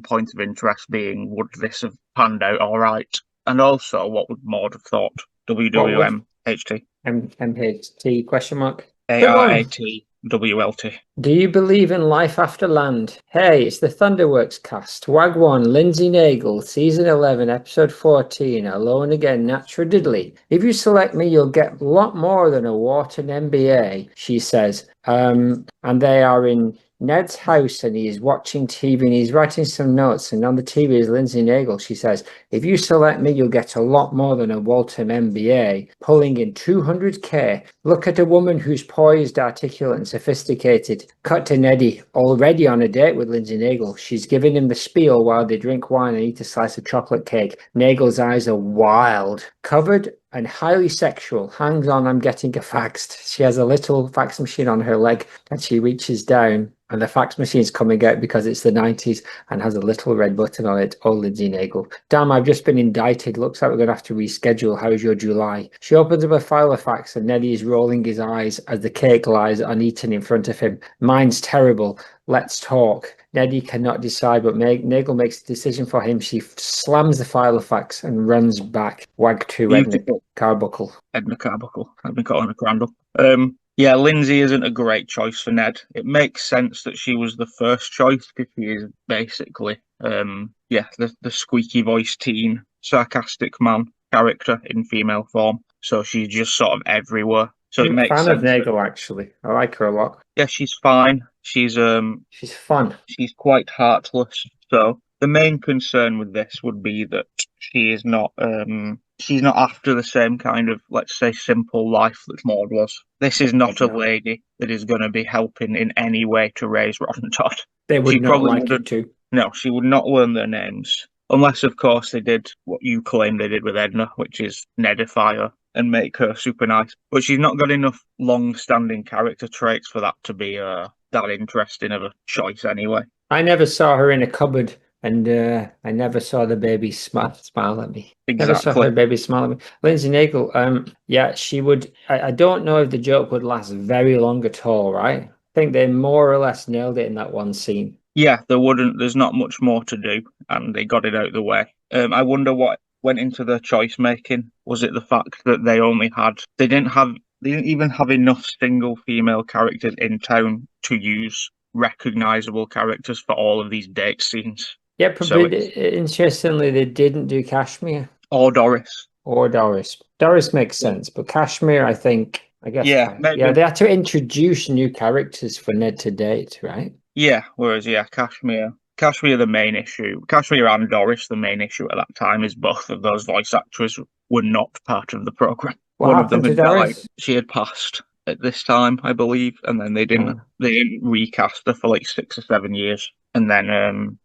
point of interest being, would this have panned out all right? And also, what would Maude have thought? WWM HT. MHT question mark. ARAT WLT. Do you believe in life after land? Hey, it's the Thunderworks cast. Wagwan, Lindsay Nagel, season 11, episode 14, Alone Again, Natural Diddley. If you select me, you'll get a lot more than a Wharton MBA, she says. And they are in Ned's house and he's watching TV and he's writing some notes, and on the TV is Lindsay Nagel. She says, if you select me, you'll get a lot more than a Waltham MBA, pulling in 200k. Look at a woman who's poised, articulate and sophisticated. Cut to Neddy, already on a date with Lindsay Nagel. She's giving him the spiel while they drink wine and eat a slice of chocolate cake. Nagel's eyes are wild, covered and highly sexual. Hangs on, I'm getting a faxed. She has a little fax machine on her leg and she reaches down and the fax machine's coming out because it's the 90s and has a little red button on it. Oh, Lindsay Nagel. Damn, I've just been indicted. Looks like we're going to have to reschedule. How's your July? She opens up a file of fax and Neddy is rolling his eyes as the cake lies uneaten in front of him. Mine's terrible. Let's talk. Neddy cannot decide, but Nagel makes the decision for him. She slams the file of fax and runs back. Wag to Edna Carbuncle. Edna Carbuncle. I've been calling her Crandall. Yeah, Lindsay isn't a great choice for Ned. It makes sense that she was the first choice because she is basically, the squeaky voiced teen, sarcastic man character in female form. So she's just sort of everywhere. So I'm it makes a fan sense of Nagel, actually. I like her a lot. Yeah, she's fine. She's fun. She's quite heartless. So the main concern with this would be that she is not she's not after the same kind of, let's say, simple life that Maude was. This is not a lady that is going to be helping in any way to raise Rod and Todd. They would not like it to. No, she would not learn their names. Unless, of course, they did what you claim they did with Edna, which is Nedify her and make her super nice. But she's not got enough long-standing character traits for that to be that interesting of a choice anyway. I never saw her in a cupboard, and I never saw the baby smile at me. Exactly. Never saw her baby smile at me. Lindsay Nagel, she would. I don't know if the joke would last very long at all, right? I think they more or less nailed it in that one scene. Yeah, there's not much more to do, and they got it out of the way. I wonder what went into their choice making. Was it the fact that they didn't even have enough single female characters in town to use recognizable characters for all of these date scenes? Yeah, probably. Interestingly, they didn't do Kashmir or Doris. Doris makes sense, but Kashmir, I guess. Yeah, they had to introduce new characters for Ned to date, right? Yeah, whereas Kashmir Kashmir, the main issue. Kashmir and Doris, the main issue at that time is both of those voice actors were not part of the program. What One of them happened to had died. Doris? She had passed at this time, I believe, and then they didn't recast her for like 6 or 7 years. And then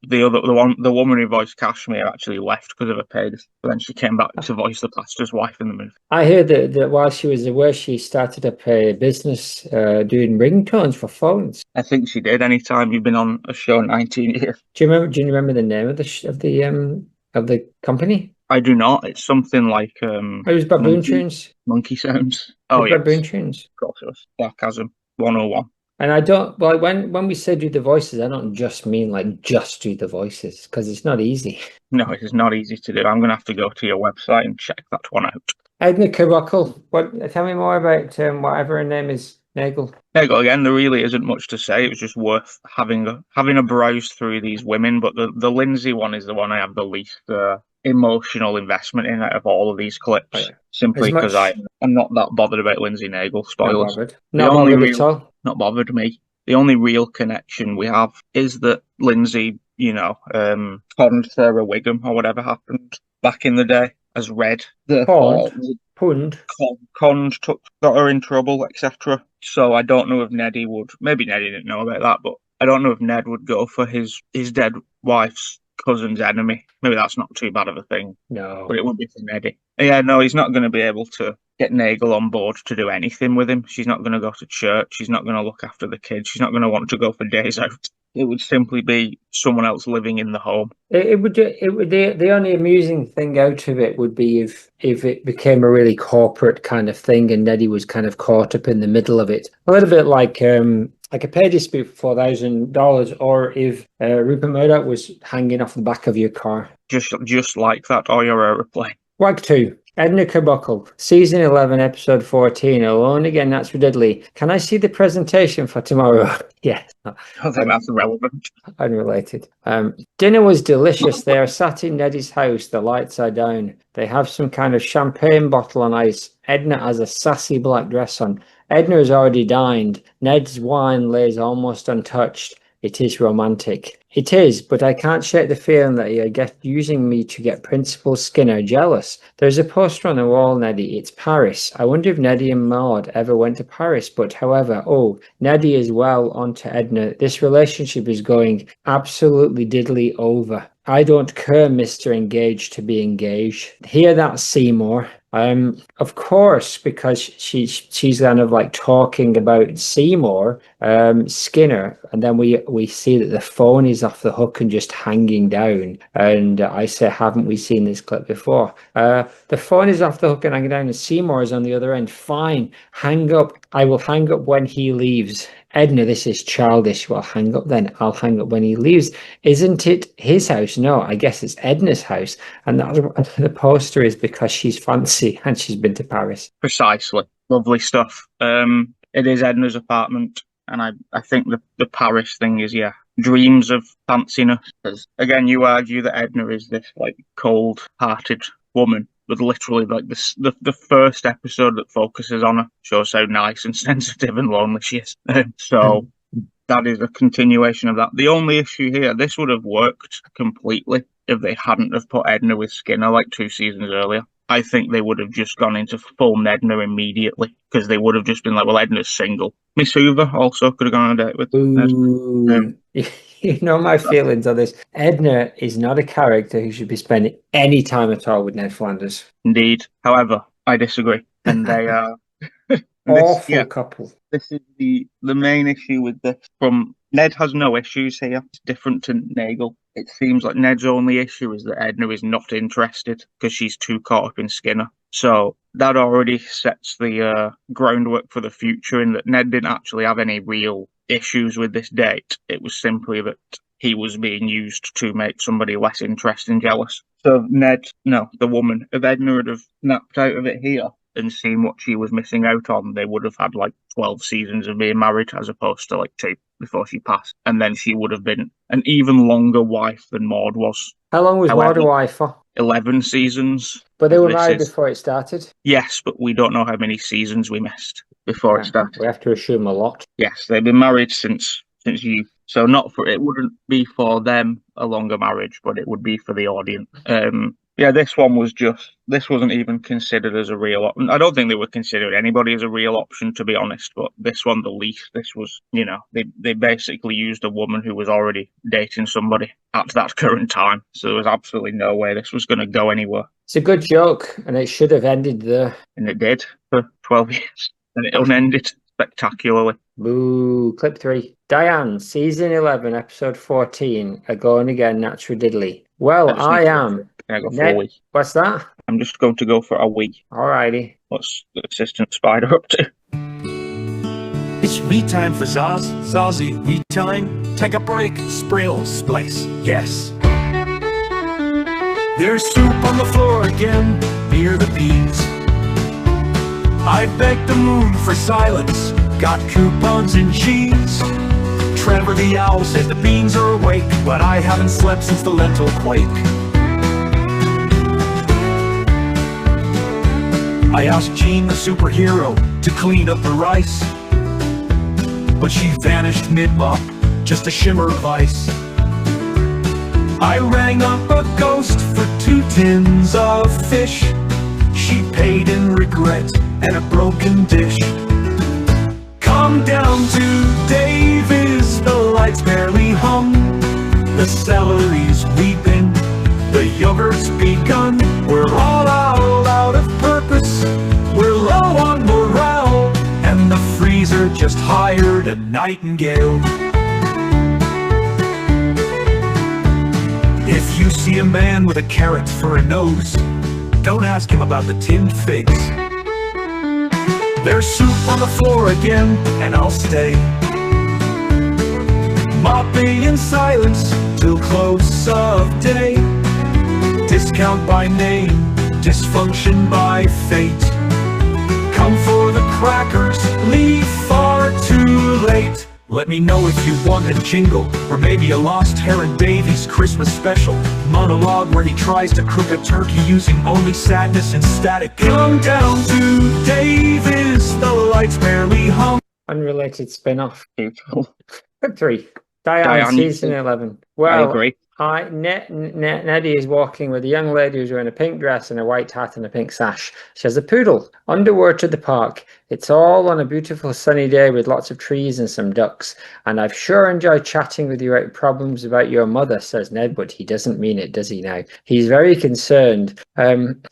the woman who voiced Kashmir actually left because of her pay. But then she came back to voice the pastor's wife in the movie. I heard that while she was away, she started up a business doing ringtones for phones. I think she did. Anytime you've been on a show 19 years. Do you remember the name of the company? I do not. It's something like it was Baboon Tunes. Monkey Sounds. Oh yeah, yes. Baboon Tunes. Of course it was. Sarcasm 101. And I don't, well, when we say do the voices, I don't just mean like just do the voices, because it's not easy. No, it is not easy to do. I'm going to have to go to your website and check that one out. Edna Krabappel, tell me more about whatever her name is, Nagel. Nagel, again, there really isn't much to say. It was just worth having a browse through these women, but the Lindsay one is the one I have the least emotional investment in out of all of these clips, simply because I'm not that bothered about Lindsay Nagel. Spoilers. Not bothered at all. Not bothered me. The only real connection we have is that Lindsay, conned Sarah Wiggum or whatever happened back in the day as Red. Conned Got her in trouble, etc. So I don't know if Neddy would. Maybe Neddy didn't know about that, but I don't know if Ned would go for his dead wife's cousin's enemy. Maybe that's not too bad of a thing. No. But it would be for Neddy. Yeah, no, he's not going to be able to get Nagel on board to do anything with him. She's not going to go to church. She's not going to look after the kids. She's not going to want to go for days out. It would simply be someone else living in the home. It would. The only amusing thing out of it would be if it became a really corporate kind of thing, and Neddy was kind of caught up in the middle of it, a little bit like a pay dispute for $4,000, or if Rupert Murdoch was hanging off the back of your car, just like that, or your aeroplane. Wag 2. Edna Krabappel, Season 11, Episode 14, Alone Again, That's Diddley. Can I see the presentation for tomorrow? Yes. I think that's irrelevant. Unrelated. Dinner was delicious. They are sat in Neddy's house. The lights are down. They have some kind of champagne bottle on ice. Edna has a sassy black dress on. Edna has already dined. Ned's wine lays almost untouched. It is romantic. It is, but I can't shake the feeling that you're using me to get Principal Skinner jealous. There's a poster on the wall, Neddy. It's Paris. I wonder if Neddy and Maude ever went to Paris, but however, Neddy is well onto Edna. This relationship is going absolutely diddly over. I don't care, Mr. Engaged to be engaged. Hear that, Seymour? Of course, because she's kind of like talking about Seymour, Skinner, and then we see that the phone is off the hook and just hanging down. And I say, haven't we seen this clip before? The phone is off the hook and hanging down, and Seymour is on the other end. Fine, hang up. I will hang up when he leaves. Edna, this is childish. Well, hang up then. I'll hang up when he leaves. Isn't it his house? No, I guess it's Edna's house. And that's what the poster is, because she's fancy and she's been to Paris. Precisely. Lovely stuff. It is Edna's apartment. And I think the Paris thing is, dreams of fanciness. Because, again, you argue that Edna is this, like, cold-hearted woman. But literally, like, the first episode that focuses on her shows how nice and sensitive and lonely she is. So that is a continuation of that. The only issue here, this would have worked completely if they hadn't have put Edna with Skinner like 2 seasons earlier. I think they would have just gone into full Edna immediately, because they would have just been like, well, Edna's single. Miss Hoover also could have gone on a date with. You know my feelings on this. Edna is not a character who should be spending any time at all with Ned Flanders. Indeed. However, I disagree. And they are... awful couple. This is the main issue with this. From Ned has no issues here. It's different to Nagel. It seems like Ned's only issue is that Edna is not interested because she's too caught up in Skinner. So that already sets the groundwork for the future, in that Ned didn't actually have any real issues with this date. It was simply that he was being used to make somebody less interested and jealous. So the woman, if Edna would have napped out of it here and seen what she was missing out on, they would have had like 12 seasons of being married as opposed to like 2 before she passed. And then she would have been an even longer wife than Maude was. How long was Maude a wife for? 11 seasons. But they were married before it started? Yes, but we don't know how many seasons we missed before it started. We have to assume a lot. Yes, they've been married since youth. So it wouldn't be for them a longer marriage, but it would be for the audience. Yeah, this wasn't even considered as a real option. I don't think they were considering anybody as a real option, to be honest, but this one the least. This was, they basically used a woman who was already dating somebody at that current time. So there was absolutely no way this was going to go anywhere. It's a good joke, and it should have ended there. And it did for 12 years. And it unended spectacularly. Boo. Clip 3. Diane, season 11, episode 14. A going again, natural diddly. Well, I am. Can I go for a wee? What's that? I'm just going to go for a wee. Alrighty. What's the assistant spider up to? It's me time for Zaz, Zazie, me time. Take a break, sprill, splice, yes. There's soup on the floor again, near the beans. I begged the moon for silence, got coupons and cheese. Trevor the owl says the beans are awake, but I haven't slept since the lentil quake. I asked Jean the superhero to clean up the rice, but she vanished mid-mop, just a shimmer of ice. I rang up a ghost for 2 tins of fish. She paid in regret and a broken dish. Come down to Davis, the lights barely hum. The celery's weeping, the yogurt's begun. We're all out of purpose, we're low on morale, and the freezer just hired a nightingale. If you see a man with a carrot for a nose, don't ask him about the tinned figs. There's soup on the floor again, and I'll stay mopping in silence till close of day. Discount by name, dysfunction by fate. Come for the crackers, leave far too late. Let me know if you want a jingle, or maybe a Lost Heron Davies Christmas special monologue where he tries to cook a turkey using only sadness and static. Come down to Davis, the lights barely hum. Unrelated spin-off. Beautiful. Clip 3. Diane, season 11. Well, I agree. Neddy is walking with a young lady who's wearing a pink dress and a white hat and a pink sash. She has a poodle. Underward to the park. It's all on a beautiful sunny day with lots of trees and some ducks. And I've sure enjoyed chatting with you about problems about your mother, says Ned, but he doesn't mean it, does he now? He's very concerned.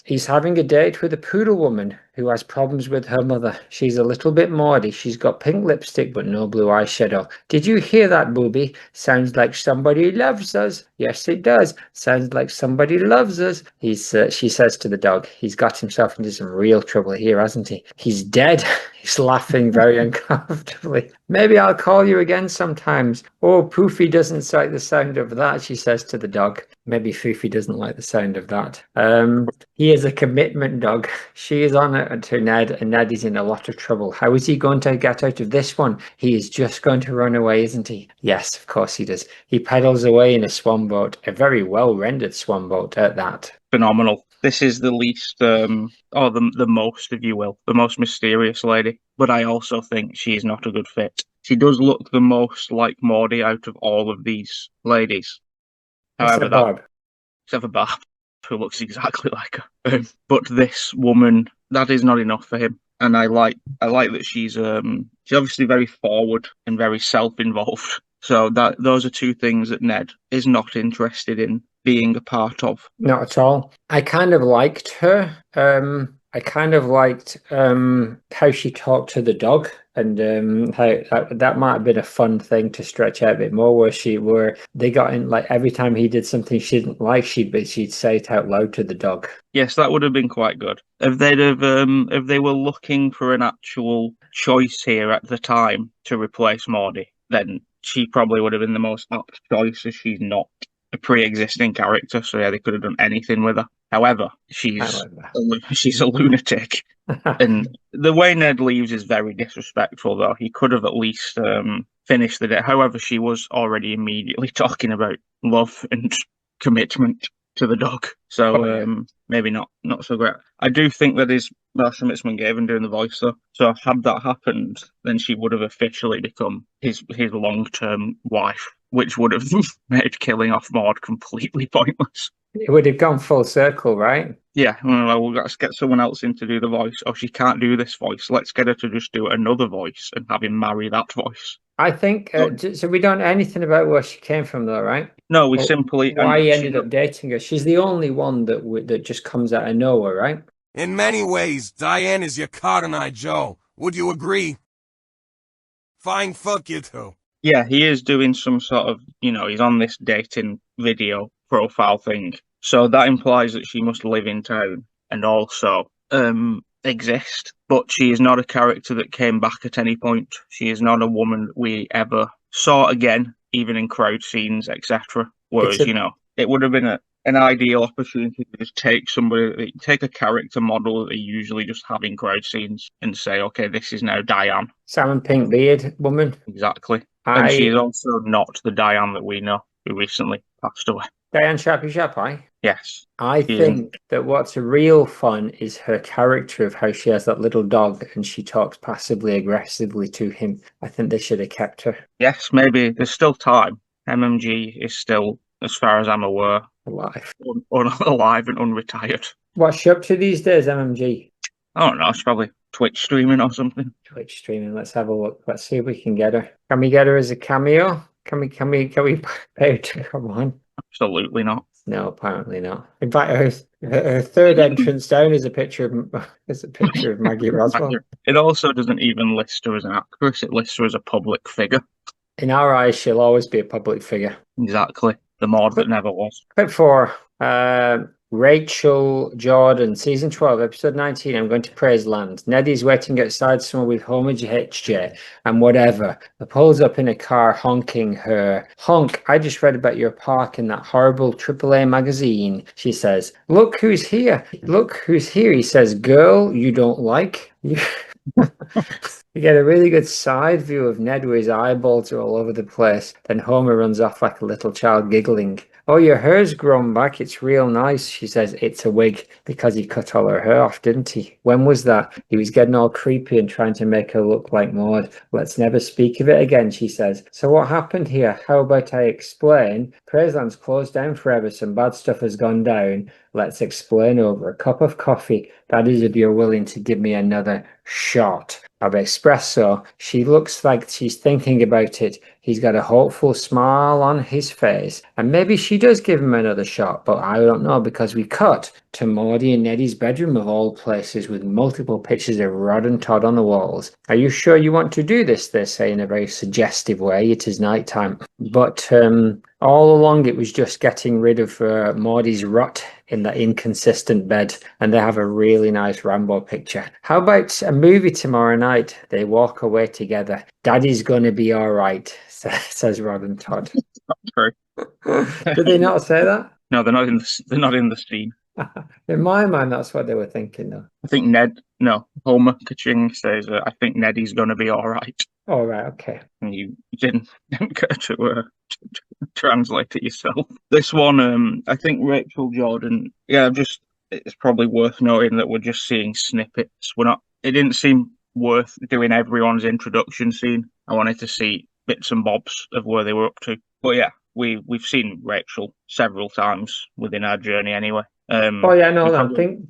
He's having a date with a poodle woman who has problems with her mother. She's a little bit Maudey. She's got pink lipstick but no blue eyeshadow. Did you hear that, booby? Sounds like somebody loves us. Yes, it does. Sounds like somebody loves us. She says to the dog. He's got himself into some real trouble here, hasn't he? He's dead. He's laughing very uncomfortably. Maybe I'll call you again sometimes. Oh, Poofy doesn't like the sound of that, she says to the dog. Maybe Foofy doesn't like the sound of that. He is a commitment dog. She is on it to Ned, and Ned is in a lot of trouble. How is he going to get out of this one? He is just going to run away, isn't he? Yes, of course he does. He pedals away in a swan boat, a very well-rendered swan boat at that. Phenomenal. This is the least, or the most, if you will, the most mysterious lady. But I also think she is not a good fit. She does look the most like Maudey out of all of these ladies. However, except for Barb, who looks exactly like her. But this woman, that is not enough for him. And I like that she's obviously very forward and very self-involved. So those are two things that Ned is not interested in being a part of. Not at all. I kind of liked her. I kind of liked how she talked to the dog, and how that might have been a fun thing to stretch out a bit more. Where they got in, like every time he did something she didn't like, she'd say it out loud to the dog. Yes, that would have been quite good. If they were looking for an actual choice here at the time to replace Maudey, then she probably would have been the most apt choice, as she's not a pre-existing character, so yeah, they could have done anything with her. However, she's a lunatic, and the way Ned leaves is very disrespectful. Though he could have at least finished the day. However, she was already immediately talking about love and commitment to the dog, so maybe not so great. I do think that his Marcia Mitzman gave him doing the voice, though. So had that happened, then she would have officially become his long-term wife, which would have made killing off Maude completely pointless. It would have gone full circle, right? Yeah, well, let's get someone else in to do the voice. Oh, she can't do this voice. Let's get her to just do another voice and have him marry that voice. I think, so we don't know anything about where she came from, though, right? No, we simply... Why he ended up dating her. She's the only one that just comes out of nowhere, right? In many ways, Diane is your Cotton Eye Joe. Would you agree? Fine fuck you two. Yeah, he is doing some sort of, he's on this dating video profile thing. So that implies that she must live in town and also exist. But she is not a character that came back at any point. She is not a woman we ever saw again, even in crowd scenes, etc. Whereas, it would have been an ideal opportunity to just take a character model that they usually just have in crowd scenes and say, okay, this is now Diane. Salmon pink beard woman. Exactly. And she's also not the Diane that we know, who recently passed away. Diane Sharpie? Yes. I think that what's real fun is her character of how she has that little dog and she talks passively aggressively to him. I think they should have kept her. Yes, maybe. There's still time. MMG is still, as far as I'm aware, alive and unretired. What's she up to these days, MMG? I don't know. She's probably Twitch streaming or something. Twitch streaming. Let's have a look. Let's see if we can get her. Can we get her as a cameo? Can we pay her to come on? Absolutely not. No, apparently not. In fact, her third entrance down is a picture of Maggie Roswell. It also doesn't even list her as an actress. It lists her as a public figure. In our eyes, she'll always be a public figure. Exactly. The Maude that never was. Clip 4. Rachel Jordan, season 12, episode 19. I'm going to praise land. Neddie's waiting outside somewhere with Homer HJ and whatever. Pulls up in a car honking her. Honk, I just read about your park in that horrible AAA magazine. She says, look who's here. Look who's here. He says, girl, you don't like? You get a really good side view of Ned where his eyeballs are all over the place. Then Homer runs off like a little child giggling. Oh, your hair's grown back. It's real nice. She says it's a wig because he cut all her hair off, didn't he? When was that? He was getting all creepy and trying to make her look like Maude. Let's never speak of it again, she says. So what happened here? How about I explain? Praiseland's closed down forever. Some bad stuff has gone down. Let's explain over a cup of coffee. That is if you're willing to give me another shot of espresso. She looks like she's thinking about it. He's got a hopeful smile on his face. And maybe she does give him another shot, but I don't know because we cut to Maudey and Neddie's bedroom of all places with multiple pictures of Rod and Todd on the walls. Are you sure you want to do this? They say in a very suggestive way. It is nighttime. But all along it was just getting rid of Maudey's rot in that inconsistent bed, and they have a really nice Rambo picture. How about a movie tomorrow night? They walk away together. Daddy's gonna be all right, says Rod and Todd. That's true. Did they not say that? No, they're not in the scene. In my mind, that's what they were thinking, though. I think Homer Kaching says, I think Neddie's gonna be all right. All right, okay. And you didn't get to translate it yourself. This one, I think Rachel Jordan. Yeah, it's probably worth noting that we're just seeing snippets. It didn't seem worth doing everyone's introduction scene. I wanted to see bits and bobs of where they were up to. But yeah, we've seen Rachel several times within our journey anyway. Think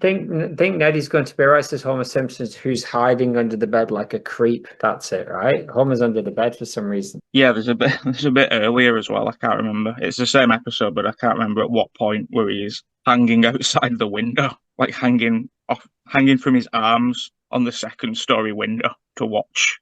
Neddie's going to be right, says Homer Simpson, who's hiding under the bed like a creep. That's it, right? Homer's under the bed for some reason. Yeah, there's a bit earlier as well. I can't remember. It's the same episode, but I can't remember at what point where he is hanging outside the window, like hanging from his arms on the second story window to watch.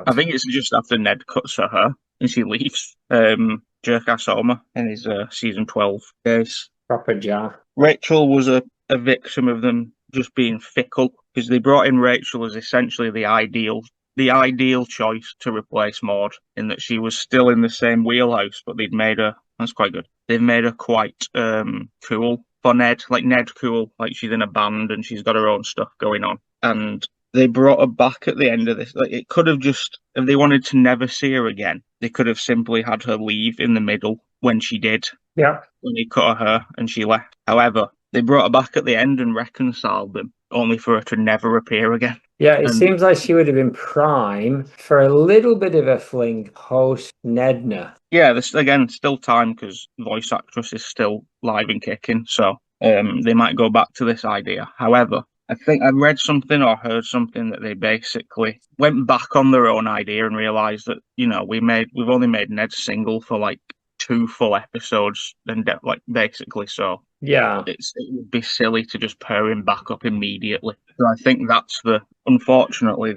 I think it's just after Ned cuts her hair and she leaves. Jerk-ass Homer in his season 12 days. Proper jar. Rachel was a victim of them just being fickle because they brought in Rachel as essentially the ideal choice to replace Maude, in that she was still in the same wheelhouse, but they'd made her, that's quite good, they've made her quite cool for Ned, like Ned cool, like she's in a band and she's got her own stuff going on. And they brought her back at the end of this. Like, it could have just, if they wanted to never see her again, they could have simply had her leave in the middle when she did. Yeah. When he cut her hair and she left. However, they brought her back at the end and reconciled them. only for her to never appear again. Yeah, it seems like she would have been prime for a little bit of a fling post Nedna. Yeah, this again, still time because voice actress is still live and kicking, so they might go back to this idea. However, I think I read something or heard something that they basically went back on their own idea and realized that, we've only made Ned single for like 2 full episodes, and like basically, so Yeah. it would be silly to just pair him back up immediately. So I think that's unfortunately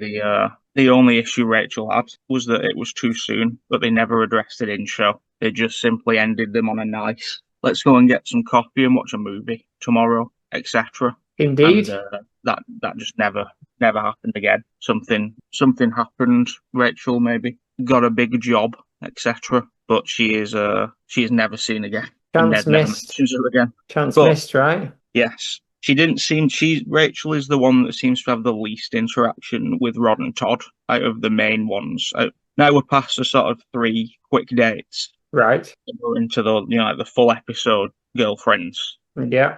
the only issue Rachel had was that it was too soon, but they never addressed it in show. They just simply ended them on a nice, let's go and get some coffee and watch a movie tomorrow, etc. Indeed. And that just never happened again. Something happened. Rachel maybe got a big job, etc. But she is never seen again. Chance missed. Chance missed, right? Yes. She didn't seem. Rachel is the one that seems to have the least interaction with Rod and Todd out of the main ones. Now we're past the sort of 3 quick dates. Right. We're into the full episode girlfriends. Yeah.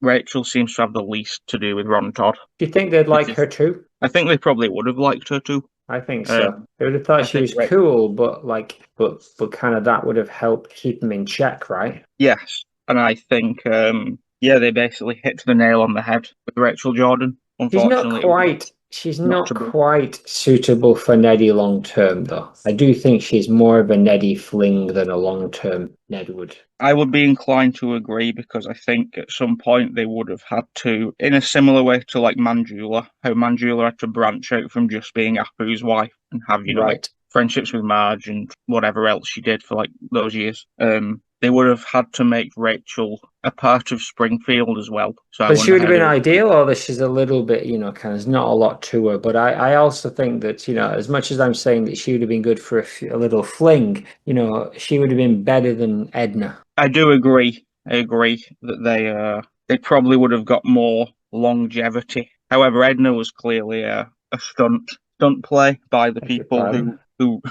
Rachel seems to have the least to do with Rod and Todd. Do you think they'd like her too? I think they probably would have liked her too. I think so. They would have thought she was cool, but kind of that would have helped keep them in check, right? Yes, and I think they basically hit the nail on the head with Rachel Jordan. Unfortunately, she's not quite suitable for Neddy long term, though. I do think she's more of a Neddy fling than a long term Ned would. I would be inclined to agree because I think at some point they would have had to, in a similar way to like Manjula, how Manjula had to branch out from just being Apu's wife and have, like friendships with Marge and whatever else she did for like those years. They would have had to make Rachel a part of Springfield as well. So but she would have been ideal, although she's a little bit, kind of not a lot to her. But I also think that, as much as I'm saying that she would have been good for a little fling, she would have been better than Edna. I do agree. I agree that they probably would have got more longevity. However, Edna was clearly a stunt play by the people who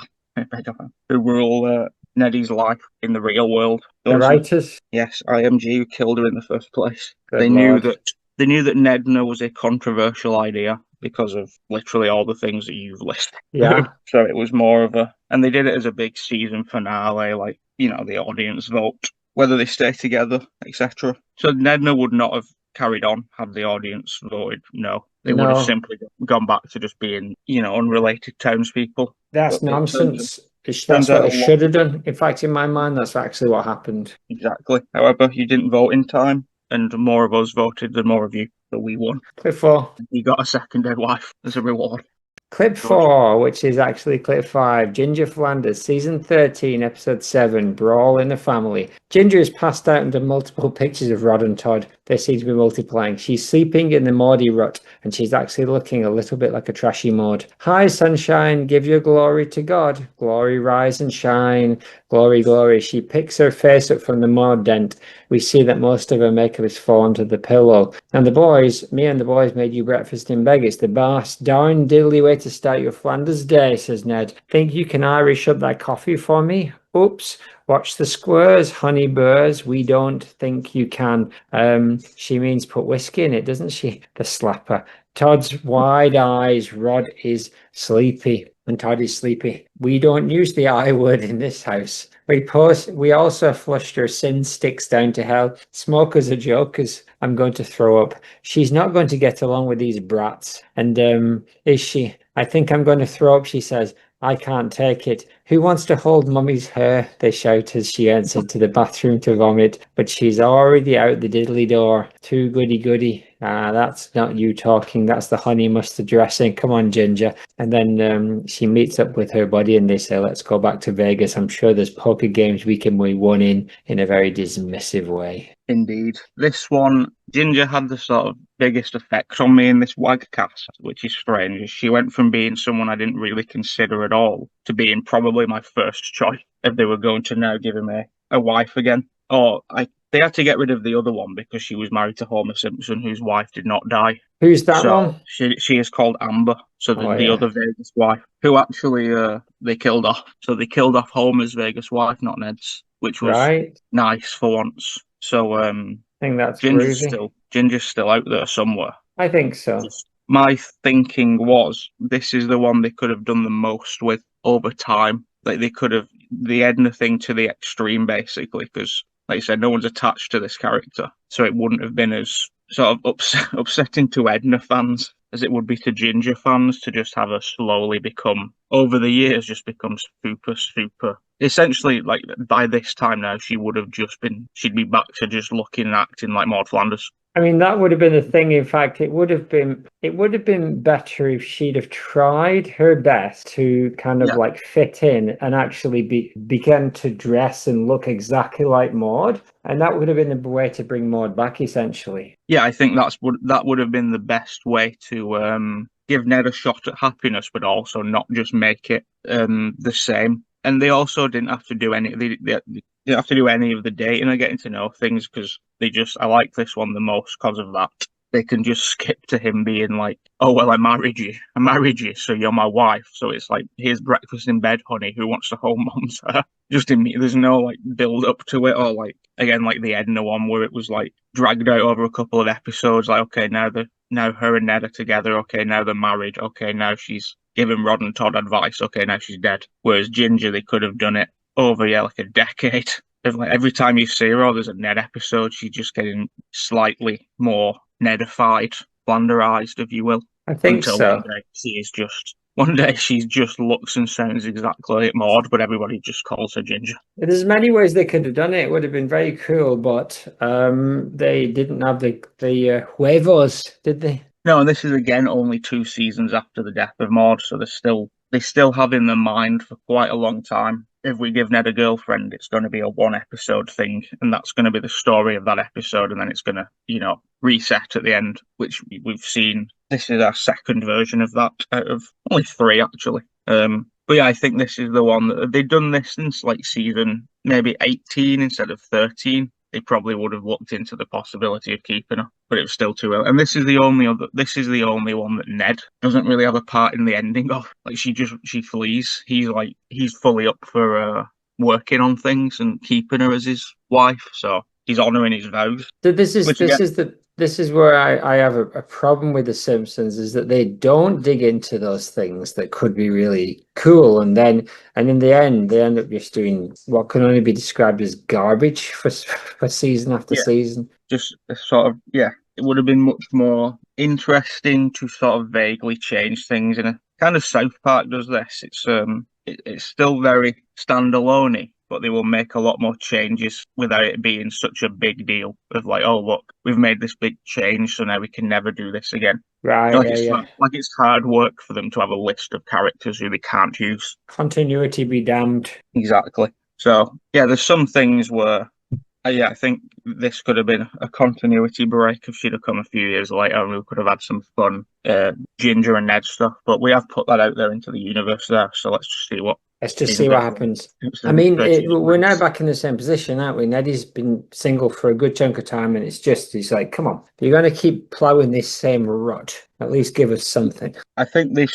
rule Neddy's life in the real world. The writers? Yes, IMG who killed her in the first place. They knew that Nedna was a controversial idea because of literally all the things that you've listed. Yeah. So it was more of and they did it as a big season finale, like, the audience vote, whether they stay together, etc. So Nedna would not have carried on had the audience voted no. They would have simply gone back to just being, unrelated townspeople. That's nonsense. That's what they should have done. In fact, in my mind, that's actually what happened. Exactly. However, you didn't vote in time, and more of us voted than more of you, so we won. Clip 4. You got a second dead wife as a reward. Clip 4, which is actually clip 5, Ginger Flanders, season 13, episode 7, Brawl in the Family. Ginger is passed out under multiple pictures of Rod and Todd. They seem to be multiplying. She's sleeping in the Maudey rut, and she's actually looking a little bit like a trashy Maude. Hi, sunshine, give your glory to God. Glory, rise and shine. Glory, glory. She picks her face up from the Maud dent. We see that most of her makeup is fallen to the pillow. And me and the boys made you breakfast in bed. It's the best darn diddly way to start your Flanders day, says Ned. Think you can Irish up that coffee for me? Oops. Watch the squares, honey burrs. We don't think you can. She means put whiskey in it, doesn't she? The slapper. Todd's wide eyes. Rod is sleepy. And Todd is sleepy. We don't use the I word in this house. We also flushed her sin sticks down to hell. Smokers are jokers. I'm going to throw up. She's not going to get along with these brats. And is she? I think I'm going to throw up, she says. I can't take it. Who wants to hold Mummy's hair? They shout as she enters to the bathroom to vomit, but she's already out the diddly door. Too goody. That's not you talking. That's the honey mustard dressing. Come on, Ginger. And then she meets up with her buddy and they say, let's go back to Vegas. I'm sure there's poker games we can win in a very dismissive way. Indeed. This one, Ginger had the sort of biggest effect on me in this Maude Cast, which is strange. She went from being someone I didn't really consider at all to being probably my first choice if they were going to now give him a wife again. They had to get rid of the other one because she was married to Homer Simpson, whose wife did not die. Who's that one? She is called Amber. So the other Vegas wife, who actually they killed off. So they killed off Homer's Vegas wife, not Ned's, which was nice for once. So I think that's Ginger's still out there somewhere. I think so. My thinking was this is the one they could have done the most with over time. Like they could have the Edna thing to the extreme, basically, because, like you said, no one's attached to this character, so it wouldn't have been as sort of upsetting to Edna fans as it would be to Ginger fans to just have her slowly become, over the years, just become super. Essentially, like by this time now, she'd be back to just looking and acting like Maude Flanders. I mean, that would have been the thing. In fact, it would have been better if she'd have tried her best to kind of like fit in and actually begin to dress and look exactly like Maude, and that would have been the way to bring Maude back, essentially. Yeah, I think that would have been the best way to give Ned a shot at happiness, but also not just make it the same. And they also didn't have to do any. They didn't have to do any of the dating or getting to know things because I like this one the most because of that. They can just skip to him being like, "Oh well, I married you, so you're my wife." So it's like, "Here's breakfast in bed, honey. Who wants to hold mom's hair?" Just in me, there's no like build up to it, or like again like the Edna one where it was like dragged out over a couple of episodes. Like, okay, now her and Ned are together. Okay, now they're married. Okay, now she's giving Rod and Todd advice. Okay, now she's dead. Whereas Ginger, they could have done it over like a decade. Like every time you see her, or there's a Ned episode, she's just getting slightly more Nedified, Flanderized, if you will. I think until so. One day she just looks and sounds exactly like Maude, but everybody just calls her Ginger. There's many ways they could have done it. It would have been very cool, but they didn't have the huevos, did they? No, and this is again only 2 seasons after the death of Maude, so they still have in their mind for quite a long time. If we give Ned a girlfriend, it's going to be a 1-episode thing, and that's going to be the story of that episode, and then it's going to, reset at the end, which we've seen. This is our second version of that out of only 3, actually. But yeah, I think this is the one that they've done this since like season maybe 18 instead of 13. They probably would have looked into the possibility of keeping her, but it was still too early. And this is the only one that Ned doesn't really have a part in the ending of. Like she flees. He's fully up for working on things and keeping her as his wife. So he's honouring his vows. So this is where I have a problem with The Simpsons, is that they don't dig into those things that could be really cool, and in the end they end up just doing what can only be described as garbage for season after season. Just sort of, it would have been much more interesting to sort of vaguely change things, and a kind of South Park does this. It's still very standalone-y, but they will make a lot more changes without it being such a big deal of like, oh, look, we've made this big change, so now we can never do this again. Right, it's hard work for them to have a list of characters who they can't use. Continuity be damned. Exactly. So, there's some things where, I think this could have been a continuity break if she'd have come a few years later, and we could have had some fun Ginger and Ned stuff, but we have put that out there into the universe there, so let's just see what happens. I mean, we're now back in the same position, aren't we? Neddie's been single for a good chunk of time, and he's like, come on, you're going to keep ploughing this same rut. At least give us something. I think they're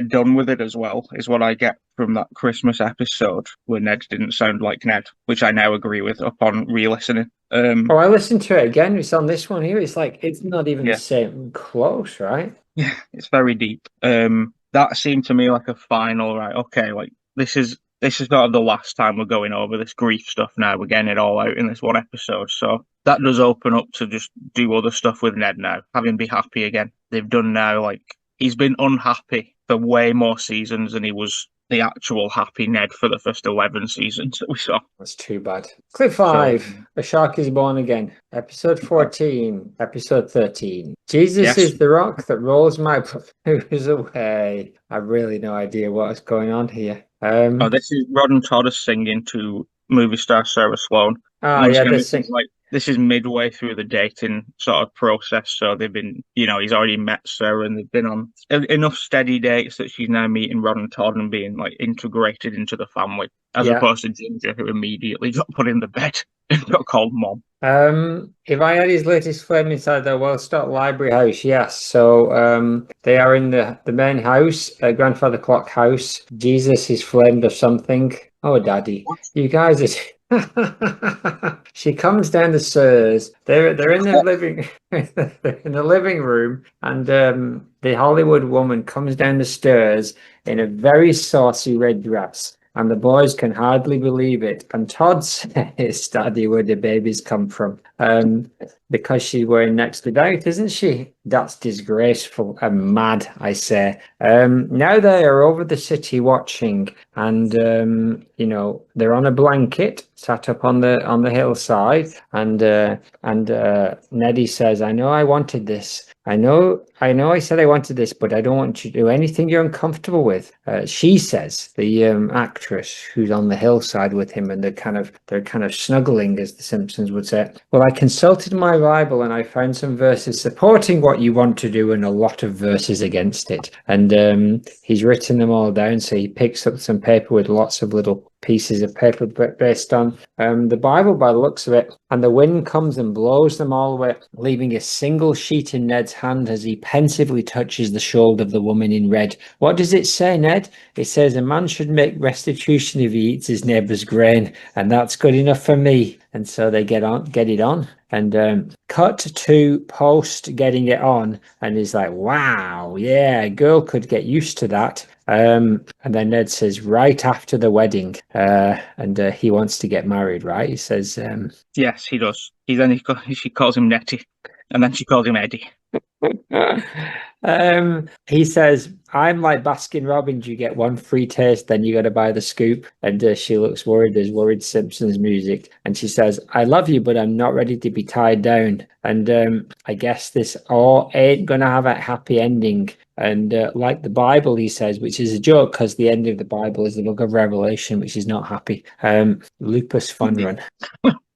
done with it as well, is what I get from that Christmas episode where Ned didn't sound like Ned, which I now agree with upon re-listening. I listened to it again. It's on this one here. It's like, it's not even the same close, right? Yeah, it's very deep. That seemed to me like a final, right? Okay, like this is sort of the last time we're going over this grief stuff now. We're getting it all out in this one episode. So that does open up to just do other stuff with Ned now. Have him be happy again. They've done now, like, he's been unhappy for way more seasons than he was the actual happy Ned for the first 11 seasons that we saw. That's too bad. Clip 5, A Shark is Born Again. Episode 14, episode 13. Jesus is the rock that rolls my blues away. I have really no idea what is going on here. This is Rod and Todd are singing to movie star Sarah Sloan. This is midway through the dating sort of process, so they've been, he's already met Sarah, and they've been on enough steady dates that she's now meeting Rod and Todd and being like integrated into the family, as opposed to Ginger, who immediately got put in the bed and got called Mom. If I had his latest flame inside the Wellstock Library house, yes. So they are in the main house, Grandfather Clock house. Jesus is flamed of something. Oh, Daddy, you guys She comes down the stairs. They're in the living they're in the living room, and the Hollywood woman comes down the stairs in a very saucy red dress, and the boys can hardly believe it. And Todd says, "Daddy, where the babies come from?" Because she's wearing next without, isn't she? That's disgraceful and mad, I say. Now they are over the city watching, and they're on a blanket sat up on the hillside, and Neddy says, "I know I wanted this. I know I said I wanted this, but I don't want you to do anything you're uncomfortable with." She says, the actress who's on the hillside with him, and they're kind of snuggling, as the Simpsons would say. "Well, I consulted my Bible and I found some verses supporting what you want to do and a lot of verses against it." And he's written them all down. So he picks up some paper with lots of little pieces of paper based on the Bible by the looks of it. And the wind comes and blows them all away, leaving a single sheet in Ned's hand as he pensively touches the shoulder of the woman in red. "What does it say, Ned?" "It says a man should make restitution if he eats his neighbour's grain, and that's good enough for me." And so they get it on. And cut to Post getting it on, and he's like, "Wow, yeah, a girl could get used to that." And then Ned says, "Right after the wedding," and he wants to get married, right? He says, Yes, he does. She calls him Nettie, and then she calls him Eddie. He says, "I'm like Baskin Robbins. You get one free taste, then you got to buy the scoop." And she looks worried. There's worried Simpsons music, and she says, "I love you, but I'm not ready to be tied down." And I guess this all ain't gonna have a happy ending. And like the Bible, he says, which is a joke because the end of the Bible is the book of Revelation, which is not happy. Lupus fun run.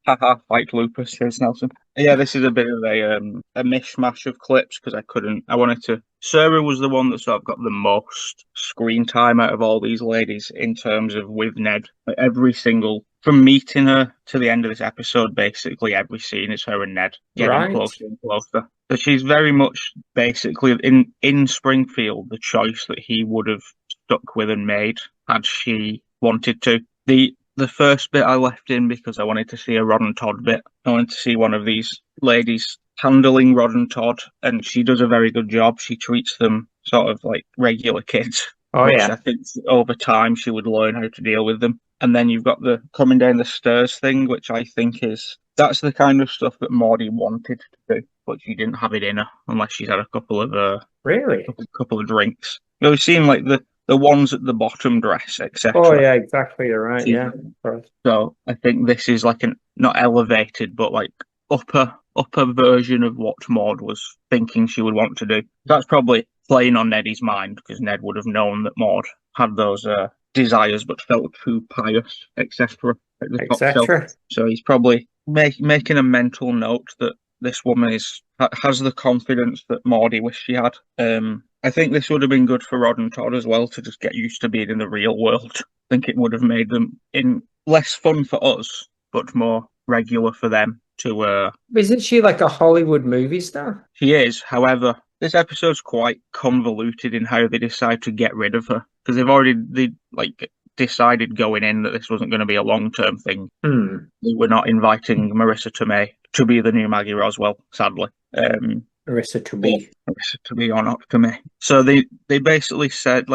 Haha, fight Lupus, says Nelson. Yeah, this is a bit of a mishmash of clips because I wanted to. Sarah was the one that sort of got the most screen time out of all these ladies in terms of with Ned. Like every single, from meeting her to the end of this episode, basically every scene is her and Ned getting closer and closer. So she's very much basically in Springfield, the choice that he would have stuck with and made had she wanted to. The first bit I left in because I wanted to see a Rod and Todd bit. I wanted to see one of these ladies handling Rod and Todd, and she does a very good job. She treats them sort of like regular kids. Which I think over time she would learn how to deal with them. And then you've got the coming down the stairs thing, which I think that's the kind of stuff that Maudey wanted to do, but she didn't have it in her unless she's had a couple of couple of drinks. We've seen like the ones at the bottom dress, etc. Oh yeah, exactly. You're right. Yeah. So I think this is like not elevated, but like upper version of what Maude was thinking she would want to do. That's probably playing on Neddy's mind because Ned would have known that Maude had those desires, but felt too pious, etc. At the top shelf. So he's probably making a mental note that this woman has the confidence that Maudey wished she had. I think this would have been good for Rod and Todd as well to just get used to being in the real world. I think it would have made them less fun for us, but more regular for them to. Isn't she like a Hollywood movie star? She is. However, this episode's quite convoluted in how they decide to get rid of her because they decided going in that this wasn't going to be a long-term thing. They were not inviting Marissa Tomei to be the new Maggie Roswell, sadly. Marissa Tomei or not Tomei. So they basically said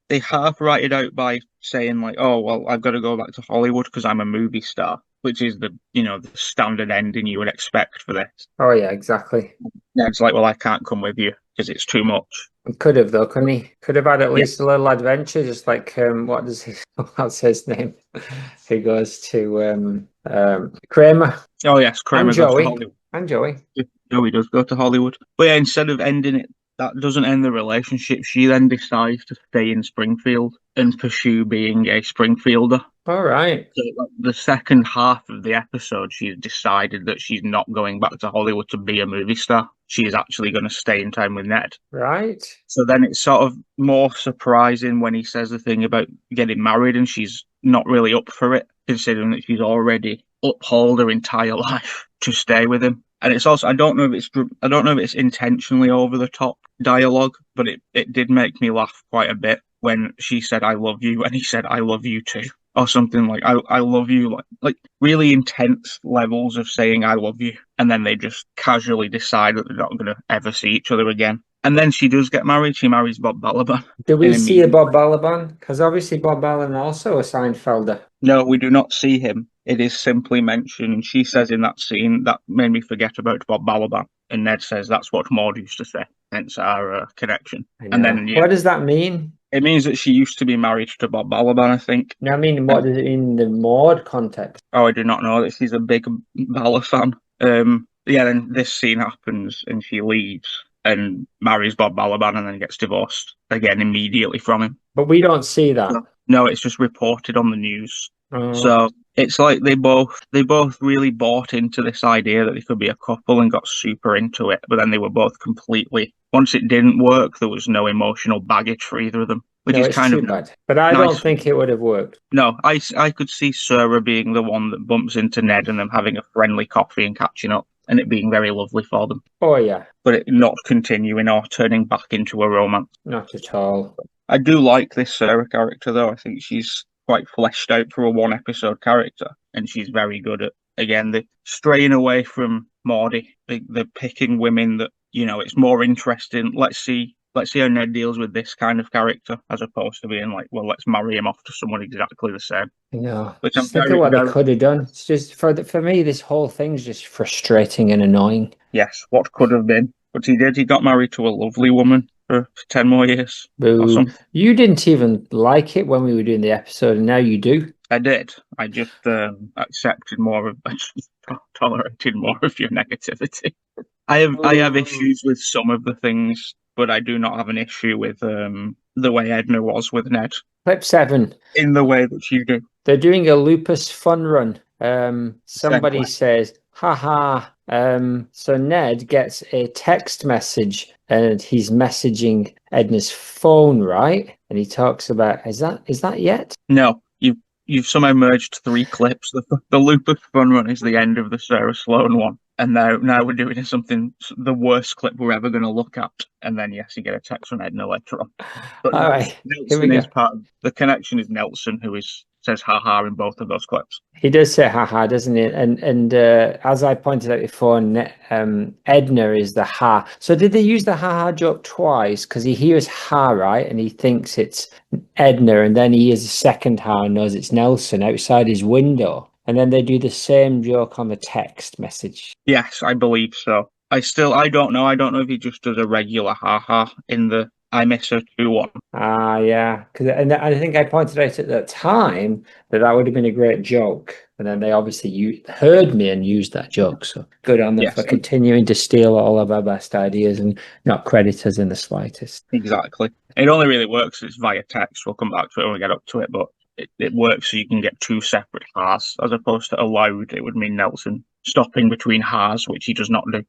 they half write it out by saying like, "Oh well, I've got to go back to Hollywood because I'm a movie star," which is the standard ending you would expect for this. Oh yeah, exactly. Yeah, it's like, well, I can't come with you because it's too much. He could have though, couldn't he? Could have had at least a little adventure, just like what's his name? Who goes to Kramer? Oh yes, Kramer and goes Joey. to Hollywood. And Joey. Joey does go to Hollywood. But yeah, instead of ending it, that doesn't end the relationship. She then decides to stay in Springfield and pursue being a Springfielder. All right. So the second half of the episode, she's decided that she's not going back to Hollywood to be a movie star. She is actually going to stay in time with Ned. Right. So then it's sort of more surprising when he says the thing about getting married and she's not really up for it, considering that she's already upheld her entire life to stay with him. And it's also I don't know if it's intentionally over the top dialogue, but it did make me laugh quite a bit when she said "I love you" and he said "I love you too." or something like I love you, like really intense levels of saying I love you, and then they just casually decide that they're not going to ever see each other again. And then she does get married. She marries Bob Balaban. Do we see a Bob Balaban? Because obviously Bob Balaban also a Seinfelder. No, we do not see him. It is simply mentioned. She says in that scene, that made me forget about Bob Balaban. And Ned says that's what Maude used to say, hence our connection. And then, What does that mean? It means that she used to be married to Bob Balaban, I think. No, I mean, what does it mean in the Maude context? Oh, I do not know that she's a big Bala fan. Then this scene happens and she leaves and marries Bob Balaban and then gets divorced again immediately from him. But we don't see that. No, it's just reported on the news. Oh. So it's like they both really bought into this idea that they could be a couple and got super into it, but then they were both completely, once it didn't work, there was no emotional baggage for either of them, which is kind of bad. But I don't think it would have worked. No, I could see Sarah being the one that bumps into Ned and them having a friendly coffee and catching up, and it being very lovely for them. Oh yeah. But it not continuing or turning back into a romance. Not at all. I do like this Sarah character though. I think she's quite fleshed out for a one episode character, and she's very good at, again, the straying away from Maudey, the picking women that, you know, it's more interesting. Let's see how Ned deals with this kind of character, as opposed to being like, well, let's marry him off to someone exactly the same. No, Which just think of what they could have done. It's just for me, this whole thing's just frustrating and annoying. Yes, what could have been, but he did. He got married to a lovely woman for 10 more years. Boo. You didn't even like it when we were doing the episode, and now you do. I did. I just accepted more of, I just tolerated more of your negativity. I have issues with some of the things, but I do not have an issue with the way Edna was with Ned. Clip 7. In the way that you do. They're doing a lupus fun run. Somebody says, haha. So Ned gets a text message and he's messaging Edna's phone, right? And he talks about, is that yet? No, you've somehow merged 3 clips. The lupus fun run is the end of the Sarah Sloan one. And now we're doing something, the worst clip we're ever going to look at. And then, yes, you get a text from Edna later on. But all right, Nelson is part of the connection, is Nelson, who says haha in both of those clips. He does say haha, doesn't he? And as I pointed out before, Edna is the ha. So did they use the haha joke twice? Because he hears ha, right? And he thinks it's Edna, and then he hears a second ha and knows it's Nelson outside his window. And then they do the same joke on the text message. Yes, I believe so. I don't know. I don't know if he just does a regular haha in the I miss her too one. Yeah. And I think I pointed out at that time that would have been a great joke. And then they obviously heard me and used that joke. So good on them for continuing to steal all of our best ideas and not credit us in the slightest. Exactly. It only really works if it's via text. We'll come back to it when we get up to it. But it works so you can get 2 separate ha's, as opposed to aloud. It would mean Nelson stopping between ha's, which he does not do.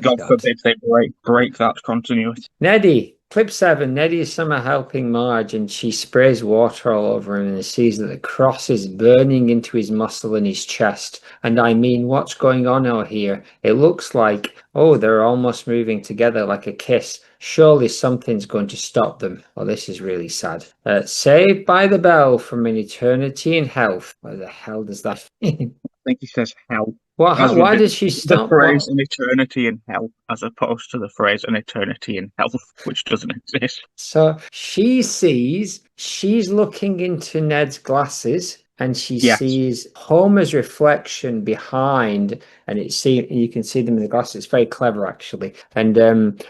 God forbid they break that continuity. Neddy, clip 7. Neddy is somehow helping Marge, and she sprays water all over him and sees that the cross is burning into his muscle in his chest. And I mean, what's going on out here? It looks like, they're almost moving together like a kiss. Surely something's going to stop them. Oh, this is really sad. Saved by the bell from an eternity in hell. What the hell does that mean? I think he says hell. Why does she stop? The phrase an eternity in hell, as opposed to the phrase an eternity in health, which doesn't exist. So she's looking into Ned's glasses, and she sees Homer's reflection behind, and you can see them in the glasses. It's very clever, actually. And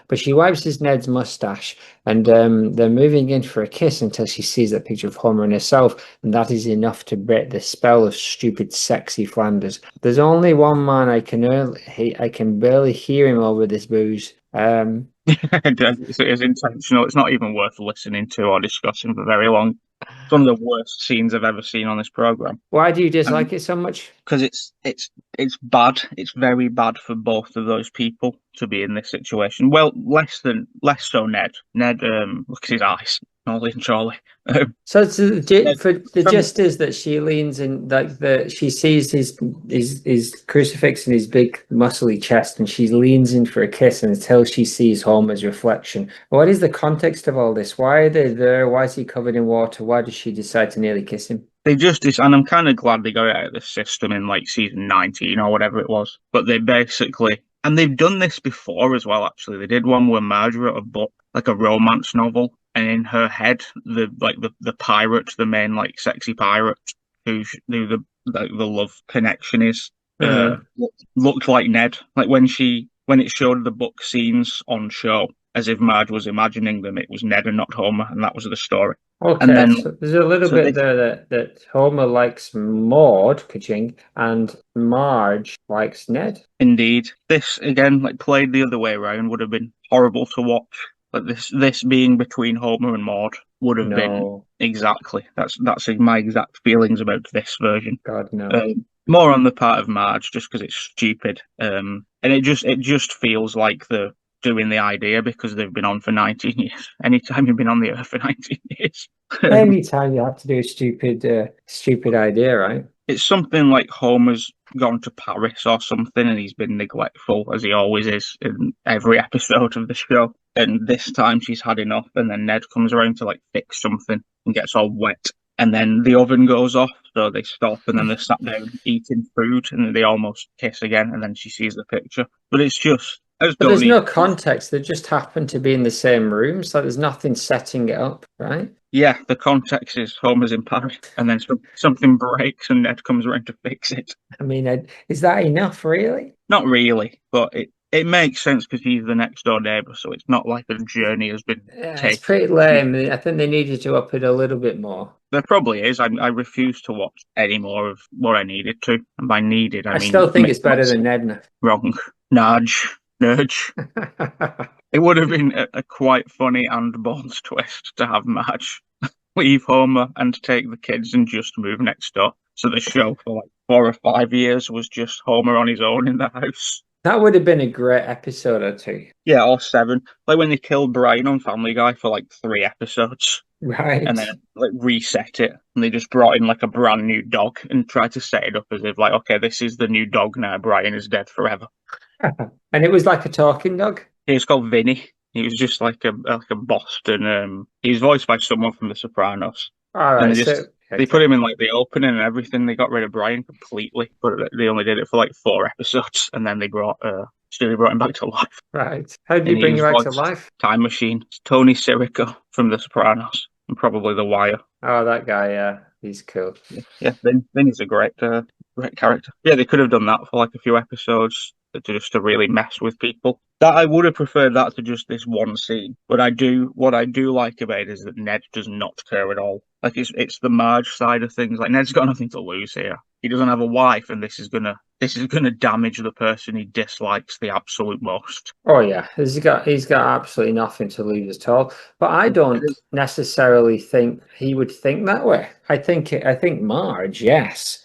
but she wipes Ned's mustache, and they're moving in for a kiss until she sees that picture of Homer and herself, and that is enough to break the spell of stupid, sexy Flanders. There's only one man I can barely hear him over this booze. It is intentional. It's not even worth listening to or discussing for very long. It's one of the worst scenes I've ever seen on this program. Why do you dislike it so much? Because it's bad. It's very bad for both of those people to be in this situation. Well, less so Ned. Ned, look at his eyes. Ollie and Charlie. So it's for the from- gist is that she leans in, like she sees his crucifix and his big muscly chest, and she leans in for a kiss until she sees Homer's reflection. What is the context of all this? Why are they there? Why is he covered in water? Why does she decide to nearly kiss him? They just, and I'm kind of glad they got it out of the system in like season 19 or whatever it was. But they basically, and they've done this before as well. Actually, they did one where Marge wrote a book, like a romance novel, and in her head, the pirate, the main like sexy pirate who the love connection is, looked like Ned. Like when it showed the book scenes on show, as if Marge was imagining them, it was Ned and not Homer, and that was the story. Okay, and then, so there's a little bit there that Homer likes Maude, ka-ching, and Marge likes Ned. Indeed. This, again, like played the other way around, would have been horrible to watch. Like this being between Homer and Maude would have been exactly. That's my exact feelings about this version. God, no. More on the part of Marge, just because it's stupid. And it just feels like they're doing the idea because they've been on for 19 years. Anytime you've been on the Earth for 19 years. Anytime you have to do a stupid idea, right? It's something like Homer's gone to Paris or something and he's been neglectful, as he always is in every episode of the show. And this time she's had enough, and then Ned comes around to like fix something and gets all wet. And then the oven goes off, so they stop, and then they're sat down eating food, and then they almost kiss again, and then she sees the picture. But it's just... But there's no context. They just happen to be in the same room, so there's nothing setting it up, right? Yeah, the context is Homer's in Paris, and then something breaks, and Ned comes around to fix it. I mean, is that enough, really? Not really, but it makes sense because he's the next door neighbour, so it's not like a journey has been taken. It's pretty lame. I think they needed to up it a little bit more. There probably is. I refuse to watch any more of what I needed to, and by needed, I mean... I still think it's better than Ned. Wrong. Nudge. It would have been a quite funny and bold twist to have Marge leave Homer and take the kids and just move next door. So the show for like 4 or 5 years was just Homer on his own in the house. That would have been a great episode or two. Yeah, or 7. Like when they killed Brian on Family Guy for like 3 episodes. Right. And then like reset it. And they just brought in like a brand new dog and tried to set it up as if like, okay, this is the new dog now. Brian is dead forever. And it was like a talking dog? He was called Vinny. He was just like a Boston. He was voiced by someone from The Sopranos. All right. They put him in like the opening and everything. They got rid of Brian completely, but they only did it for like 4 episodes, and then they brought him back to life. Right. How did you bring him back to life? Time Machine. Tony Sirico from The Sopranos, and probably The Wire. Oh, that guy. Yeah, he's cool. Yeah, Vinny's a great character. Yeah, they could have done that for like a few episodes. To really mess with people. That I would have preferred that to just this one scene. But what I do like about it is that Ned does not care at all. Like it's the Marge side of things. Like Ned's got nothing to lose here. He doesn't have a wife, and this is gonna damage the person he dislikes the absolute most. Oh yeah, he's got absolutely nothing to lose at all. But I don't necessarily think he would think that way. I think Marge, yes.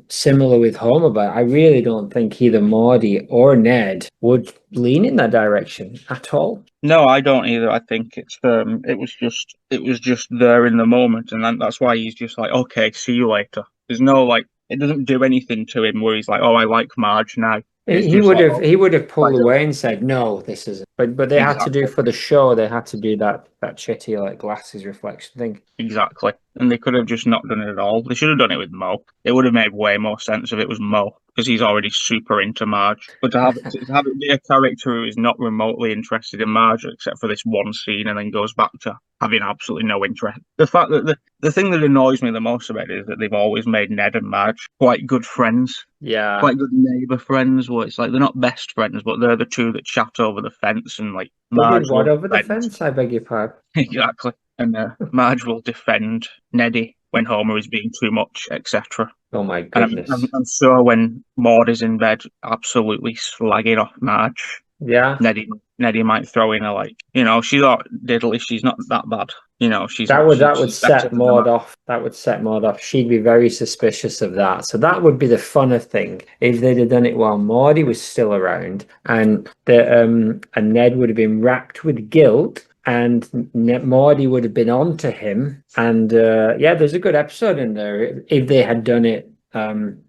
Similar with Homer, but I really don't think either Maudey or Ned would lean in that direction at all. No, I don't either. I think it was just there in the moment, and that's why he's just like, okay, see you later. There's no like, it doesn't do anything to him where he's like, oh, I like Marge now. He would have pulled away and said, no, this isn't. But they had to do for the show. They had to do that shitty like glasses reflection thing. Exactly, and they could have just not done it at all. They should have done it with Mo. It would have made way more sense if it was Mo, because he's already super into Marge. But to have it be a character who is not remotely interested in Marge except for this one scene, and then goes back to having absolutely no interest. The fact that the thing that annoys me the most about it is that they've always made Ned and Marge quite good friends. Yeah. Quite good neighbour friends, where it's like they're not best friends, but they're the two that chat over the fence and like Marge. What over the fence? I beg your pardon. Exactly. And Marge will defend Neddy when Homer is being too much, etc. Oh my goodness. And I'm sure when Maude is in bed, absolutely slagging off Marge. Yeah. Neddy might throw in a like, she's not diddly, she's not that bad. That would set Maude off. That would set Maude off. She'd be very suspicious of that. So that would be the funner thing if they'd have done it while Maudey was still around, and Ned would have been racked with guilt and Maudey would have been on to him. And there's a good episode in there if they had done it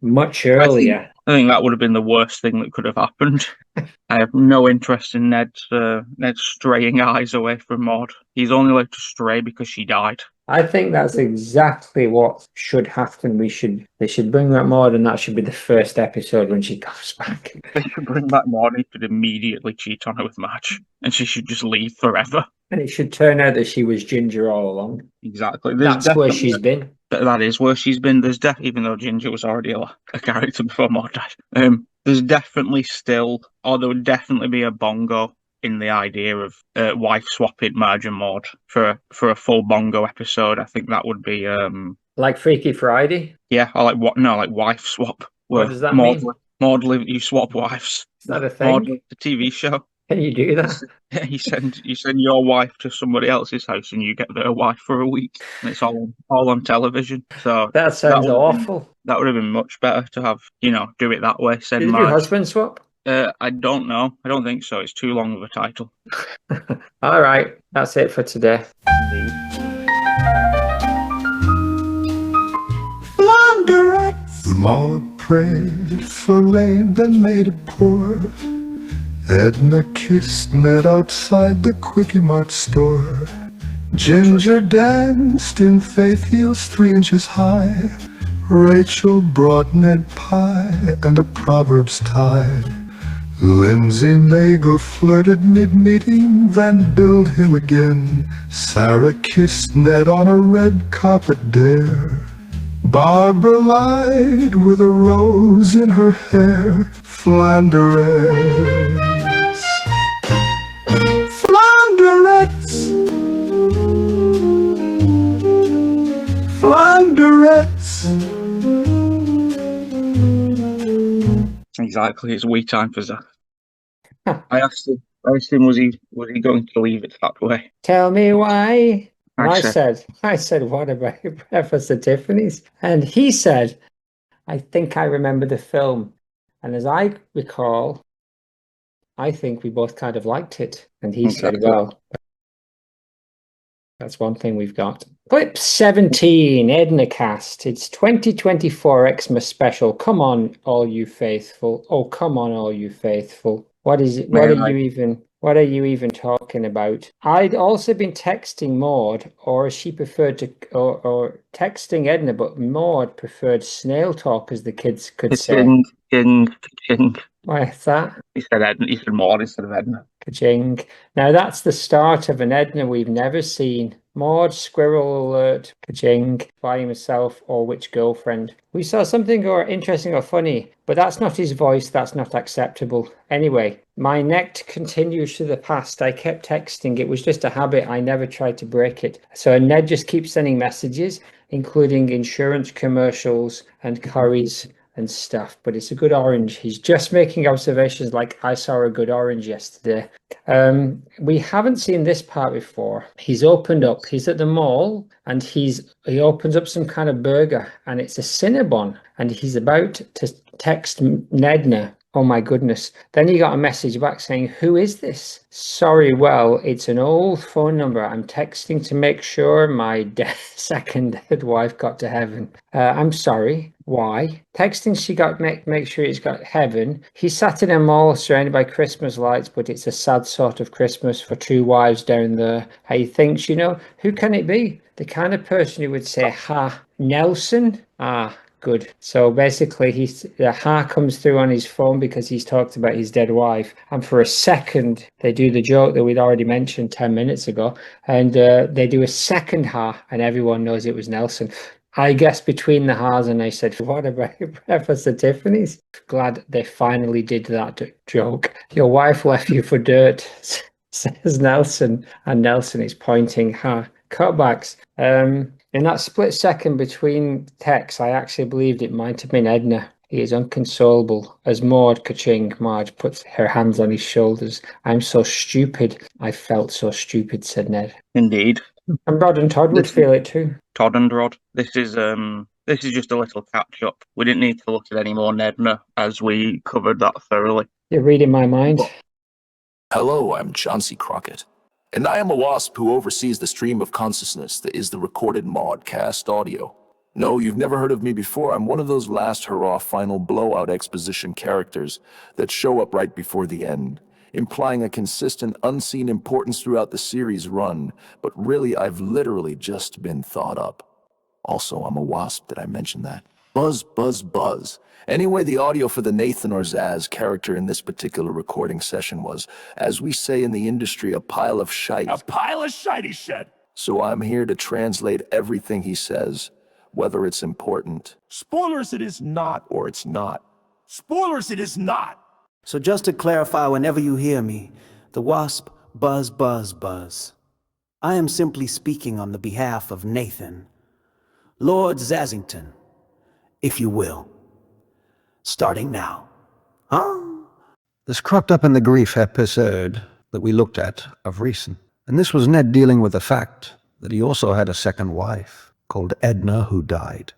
much earlier. I think that would have been the worst thing that could have happened. I have no interest in Ned's straying eyes away from Maude. He's only allowed to stray because she died. I think that's exactly what should happen. They should bring back Maude, and that should be the first episode when she comes back. They should bring back Maude. He should immediately cheat on her with Madge, and she should just leave forever. And it should turn out that she was Ginger all along. Exactly. That's where she's been. That is where she's been. There's even though Ginger was already a character before Maude died. There's definitely still, or there would definitely be a bongo in the idea of wife swapping Madge and Maude for a full bongo episode. I think that would be like Freaky Friday. Yeah, or like wife swap. What does that mean? Maude, you swap wives. Is that a thing? Maude, the TV show. Can you do that? You send your wife to somebody else's house and you get their wife for a week, and it's all on television. So that sounds awful. That would have been much better to have, do it that way. Did you do husband swap? I don't know. I don't think so. It's too long of a title. All right, that's it for today. Maude prayed for rain, then made it pour. Edna kissed Ned outside the Quickie Mart store. Ginger danced in faith heels 3 inches high. Rachel brought Ned pie and a Proverbs tie. Lindsay Nagle flirted mid-meeting, then billed him again. Sarah kissed Ned on a red carpet dare. Barbara lied with a rose in her hair. Flanders. Exactly, it's wee time for Zach. I asked him, was he going to leave it that way? Tell me why. I said, what about Breakfast at Tiffany's? And he said, I think I remember the film. And as I recall, I think we both kind of liked it. And he said, well, that's one thing we've got. Clip 17, Edna Cast. It's 2024 Xmas special. Come on, all you faithful. Oh, come on, all you faithful. What is it? What are you even talking about? I'd also been texting Maude, or she preferred to, or texting Edna, but Maude preferred snail talk, as the kids could say. Ka-ching. Why is that? He said Maude instead of Edna. Ka-ching. Now that's the start of an Edna we've never seen. Maude, squirrel alert, ka-ching, by himself or which girlfriend. We saw something or interesting or funny, but that's not his voice, that's not acceptable. Anyway, my neck continues to the past. I kept texting, it was just a habit, I never tried to break it. So Ned just keeps sending messages, including insurance commercials and curries and stuff, but it's a good orange. He's just making observations like, I saw a good orange yesterday. We haven't seen this part before. He's opened up, he's at the mall, and he opens up some kind of burger, and it's a Cinnabon, and he's about to text Nedna. Oh my goodness. Then he got a message back saying, who is this? Sorry, well, it's an old phone number. I'm texting to make sure my second dead wife got to heaven. I'm sorry. Why? Texting she got make sure it's got heaven. He sat in a mall surrounded by Christmas lights, but it's a sad sort of Christmas for 2 wives down there. He thinks, who can it be? The kind of person who would say, ha, Nelson? Ah, good. So basically, the ha comes through on his phone because he's talked about his dead wife. And for a second, they do the joke that we'd already mentioned 10 minutes ago. And they do a second ha, and everyone knows it was Nelson. I guess between the ha's, and they said, what about Breakfast at Tiffany's? Glad they finally did that joke. Your wife left you for dirt, says Nelson. And Nelson is pointing ha. Cutbacks. In that split second between texts, I actually believed it might have been Edna. He is inconsolable. As Maude, ka-ching, Marge puts her hands on his shoulders. I'm so stupid. I felt so stupid, said Ned. Indeed. And Rod and Todd would feel it too. Todd and Rod. This is just a little catch up. We didn't need to look at any more Nedna as we covered that thoroughly. You're reading my mind. Hello, I'm John C. Crockett. And I am a wasp who oversees the stream of consciousness that is the recorded Maude Cast audio. No, you've never heard of me before. I'm one of those last hurrah final blowout exposition characters that show up right before the end, implying a consistent unseen importance throughout the series run, but really I've literally just been thought up. Also, I'm a wasp, did I mention that? Buzz, buzz, buzz. Anyway, the audio for the Nathan or Zaz character in this particular recording session was, as we say in the industry, a pile of shite. A pile of shite, he said. So I'm here to translate everything he says, whether it's important. Spoilers, it is not. Or it's not. Spoilers, it is not. So just to clarify, whenever you hear me, the wasp, buzz, buzz, buzz, I am simply speaking on the behalf of Nathan, Lord Zazington, if you will. Starting now. Huh? This cropped up in the grief episode that we looked at of recent. And this was Ned dealing with the fact that he also had a second wife called Edna who died.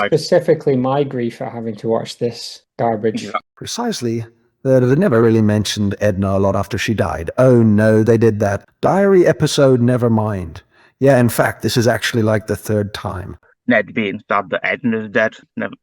Specifically my grief at having to watch this garbage. Precisely. They never really mentioned Edna a lot after she died. Oh no, they did that. Diary episode, never mind. Yeah, in fact, this is actually like the third time. Ned being sad that Edna's dead.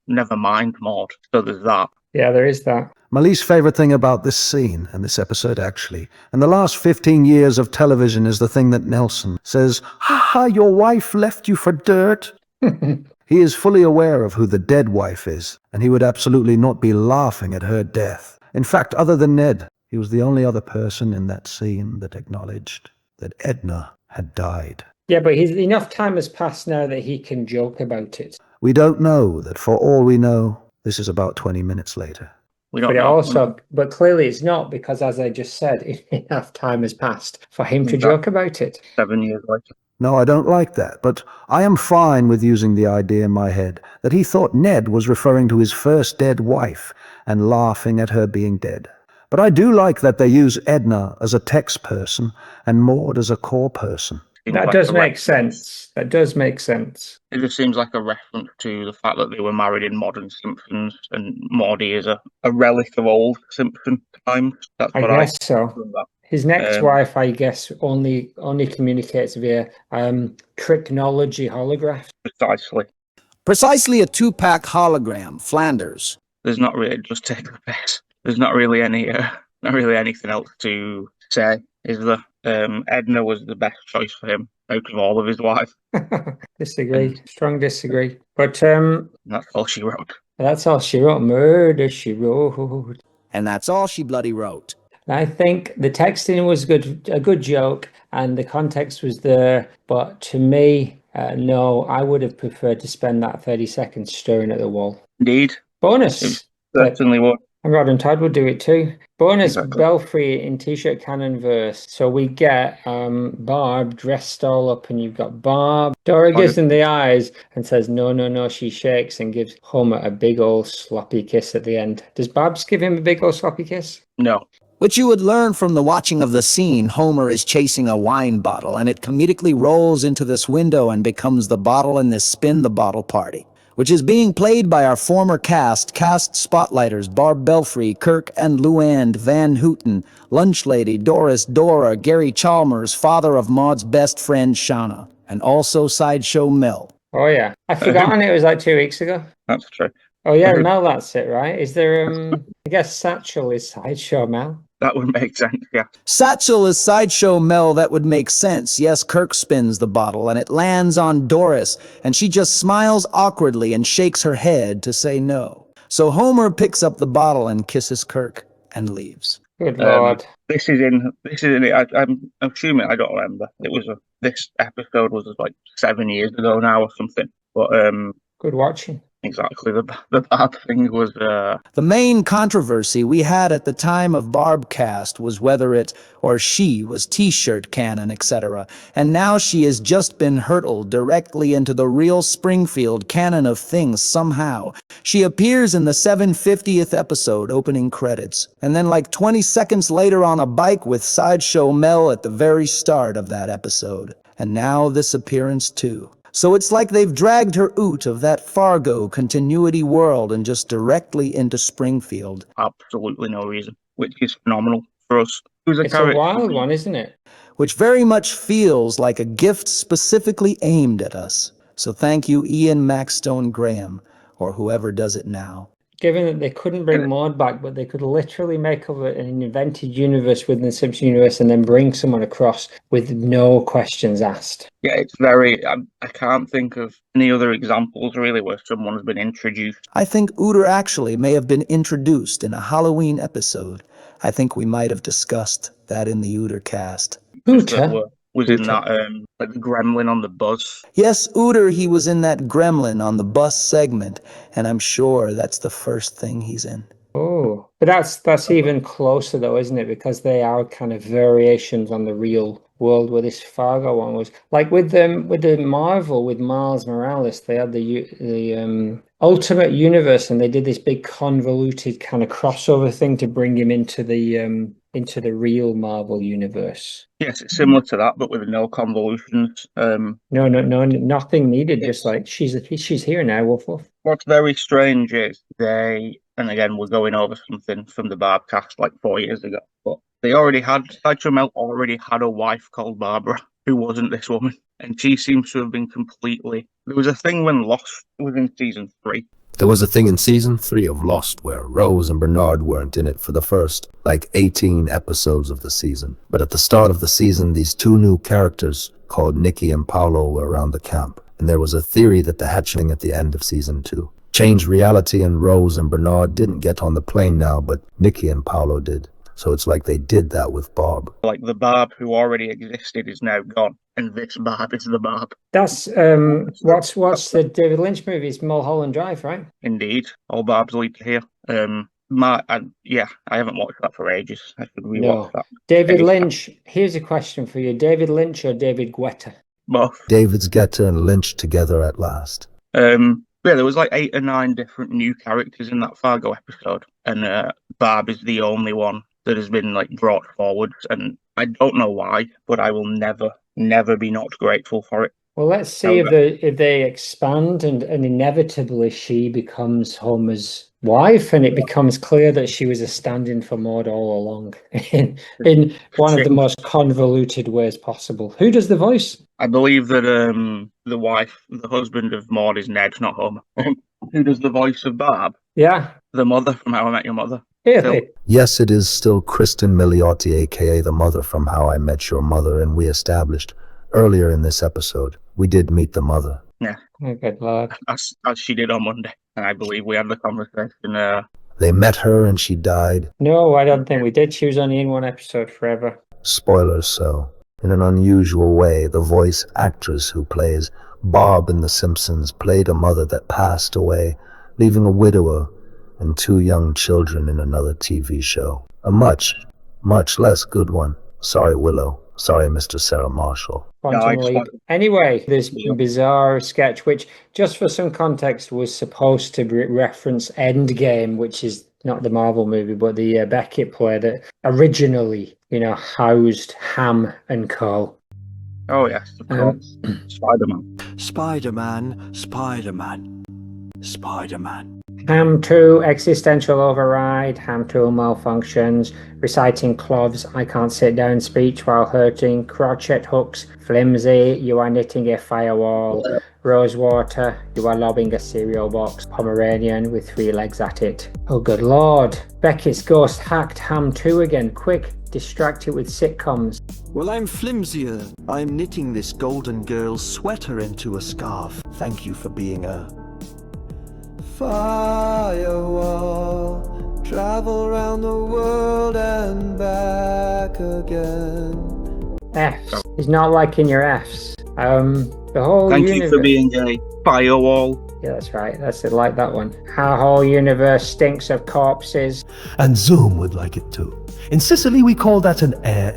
Never mind, Maude. So there's that. Yeah, there is that. My least favorite thing about this scene, and this episode actually, and the last 15 years of television is the thing that Nelson says, "Ha ha, your wife left you for dirt." He is fully aware of who the dead wife is, and he would absolutely not be laughing at her death. In fact, other than Ned, he was the only other person in that scene that acknowledged that Edna had died. Yeah, but enough time has passed now that he can joke about it. We don't know that for all we know, this is about 20 minutes later. But clearly it's not, because as I just said, enough time has passed for him to joke about it. 7 years later. No, I don't like that, but I am fine with using the idea in my head that he thought Ned was referring to his first dead wife and laughing at her being dead. But I do like that they use Edna as a text person and Maude as a core person. That does make sense. That does make sense. It just seems like a reference to the fact that they were married in modern Simpsons, and Maudey is a relic of old Simpson times. That's what I guess so. His next wife, I guess, only communicates via technology holograph. Precisely a 2-pack hologram, Flanders. There's not really, just take the piss. There's not really anything else to say, is there? Edna was the best choice for him out of all of his wives. Disagree. Strong disagree. But that's all she wrote. That's all she wrote. Murder, she wrote. And that's all she bloody wrote. I think the texting was a good joke, and the context was there. But to me, no, I would have preferred to spend that 30 seconds staring at the wall. Indeed. Bonus. Certainly would. And Rod and Todd would do it too. Bonus Belfry in T-shirt canon verse. So we get Barb dressed all up, and you've got Barb. Dora gives them the eyes and says, no, no, no. She shakes and gives Homer a big old sloppy kiss at the end. Does Babs give him a big old sloppy kiss? No. Which you would learn from the watching of the scene. Homer is chasing a wine bottle, and it comedically rolls into this window and becomes the bottle in this spin the bottle party, which is being played by our former cast spotlighters Barb Belfry, Kirk and Luann Van Houten, Lunch Lady, Doris, Dora, Gary Chalmers, father of Maud's best friend Shauna, and also Sideshow Mel. Oh yeah, I've forgotten it was like 2 weeks ago. That's true. Oh yeah, Mel, that's it, right? Is there, I guess Satchel is Sideshow Mel. That would make sense, yeah. Satchel is Sideshow Mel, that would make sense. Yes, Kirk spins the bottle, and it lands on Doris, and she just smiles awkwardly and shakes her head to say no. So Homer picks up the bottle and kisses Kirk and leaves. Good Lord. This is in it. I'm assuming, I don't remember. This episode was like 7 years ago now or something. But good watching. Exactly. The bad thing was... The main controversy we had at the time of Barbcast was whether it or she was T-shirt canon, etc. And now she has just been hurtled directly into the real Springfield canon of things somehow. She appears in the 750th episode opening credits, and then like 20 seconds later on a bike with Sideshow Mel at the very start of that episode. And now this appearance too. So it's like they've dragged her out of that Fargo continuity world and just directly into Springfield. Absolutely no reason, which is phenomenal for us. It's a wild one, isn't it? which very much feels like a gift specifically aimed at us. So thank you, Ian Maxstone Graham, or whoever does it now. Given that they couldn't bring Maude back, but they could literally make up an invented universe within the Simpson universe and then bring someone across with no questions asked. Yeah, it's very... I can't think of any other examples, really, where someone has been introduced. I think Uter actually may have been introduced in a Halloween episode. I think we might have discussed that in the Uter cast. Uter? Was in that, like the gremlin on the bus. Yes, Uter, he was in that gremlin on the bus segment, and I'm sure that's the first thing he's in. Oh, but that's even closer though, isn't it? Because they are kind of variations on the real world, where this Fargo one was like with the Marvel with Miles Morales. They had the Ultimate Universe, and they did this big convoluted kind of crossover thing to bring him into the real Marvel universe. Yes, it's similar to that, but with no convolutions. No, nothing needed. Just like she's here now. Woof woof. What's very strange is and again, we're going over something from the Barb cast like 4 years ago, but Sideshow Mel already had a wife called Barbara, who wasn't this woman, and she seems to have been completely... There was a thing when Lost was in season 3. There was a thing in season 3 of Lost where Rose and Bernard weren't in it for the first, 18 episodes of the season. But at the start of the season, these two new characters called Nikki and Paolo were around the camp. And there was a theory that the hatchling at the end of season 2 changed reality, and Rose and Bernard didn't get on the plane now, but Nikki and Paolo did. So it's like they did that with Barb. Like the Barb who already existed is now gone, and this Barb is the Barb. That's what's the David Lynch movie? It's Mulholland Drive, right? Indeed, all Barbs lead to here. I haven't watched that for ages. I should rewatch that. David Lynch. Here's a question for you: David Lynch or David Guetta? Both. David's Guetta and Lynch together at last. Yeah, there was 8 or 9 different new characters in that Fargo episode, and Barb is the only one that has been brought forward, and I don't know why, but I will never be not grateful for it. Well, let's see if they expand and inevitably she becomes Homer's wife, and it becomes clear that she was a stand-in for Maude all along in one of the most convoluted ways possible. Who does the voice? I believe that the husband of Maude is Ned, not Homer. Who does the voice of Barb? Yeah. The mother from How I Met Your Mother. Really? Yes, it is still Kristen Milioti, aka the mother from How I Met Your Mother, and we established earlier in this episode, we did meet the mother. Yeah. Oh, good Lord. As she did on Monday. And I believe we had the conversation. They met her and she died. No, I don't think we did. She was only in one episode forever. Spoilers, so. In an unusual way, the voice actress who plays Barb in The Simpsons played a mother that passed away, leaving a widower and 2 young children in another TV show. A much, much less good one. Sorry, Willow. Sorry, Mr. Sarah Marshall. Anyway, this bizarre sketch, which, just for some context, was supposed to reference Endgame, which is not the Marvel movie, but the Beckett play that originally, housed Ham and Co. Oh, yes, of course. Spider-Man. Spider-Man. Ham 2, existential override. Ham 2, malfunctions. Reciting Cloves, I can't sit down speech while hurting. Crochet hooks. Flimsy, you are knitting a firewall. Rosewater, you are lobbing a cereal box. Pomeranian with 3 legs at it. Oh, good Lord. Beckett's ghost hacked Ham 2 again. Quick, distract it with sitcoms. Well, I'm flimsier. I'm knitting this golden girl's sweater into a scarf. Thank you for being a firewall. Travel around the world and back again. F's. He's not liking your F's. The whole Thank universe... you for being a firewall. Yeah, that's right. That's it, like that one. Our whole universe stinks of corpses. And Zoom would like it too. In Sicily, we call that an air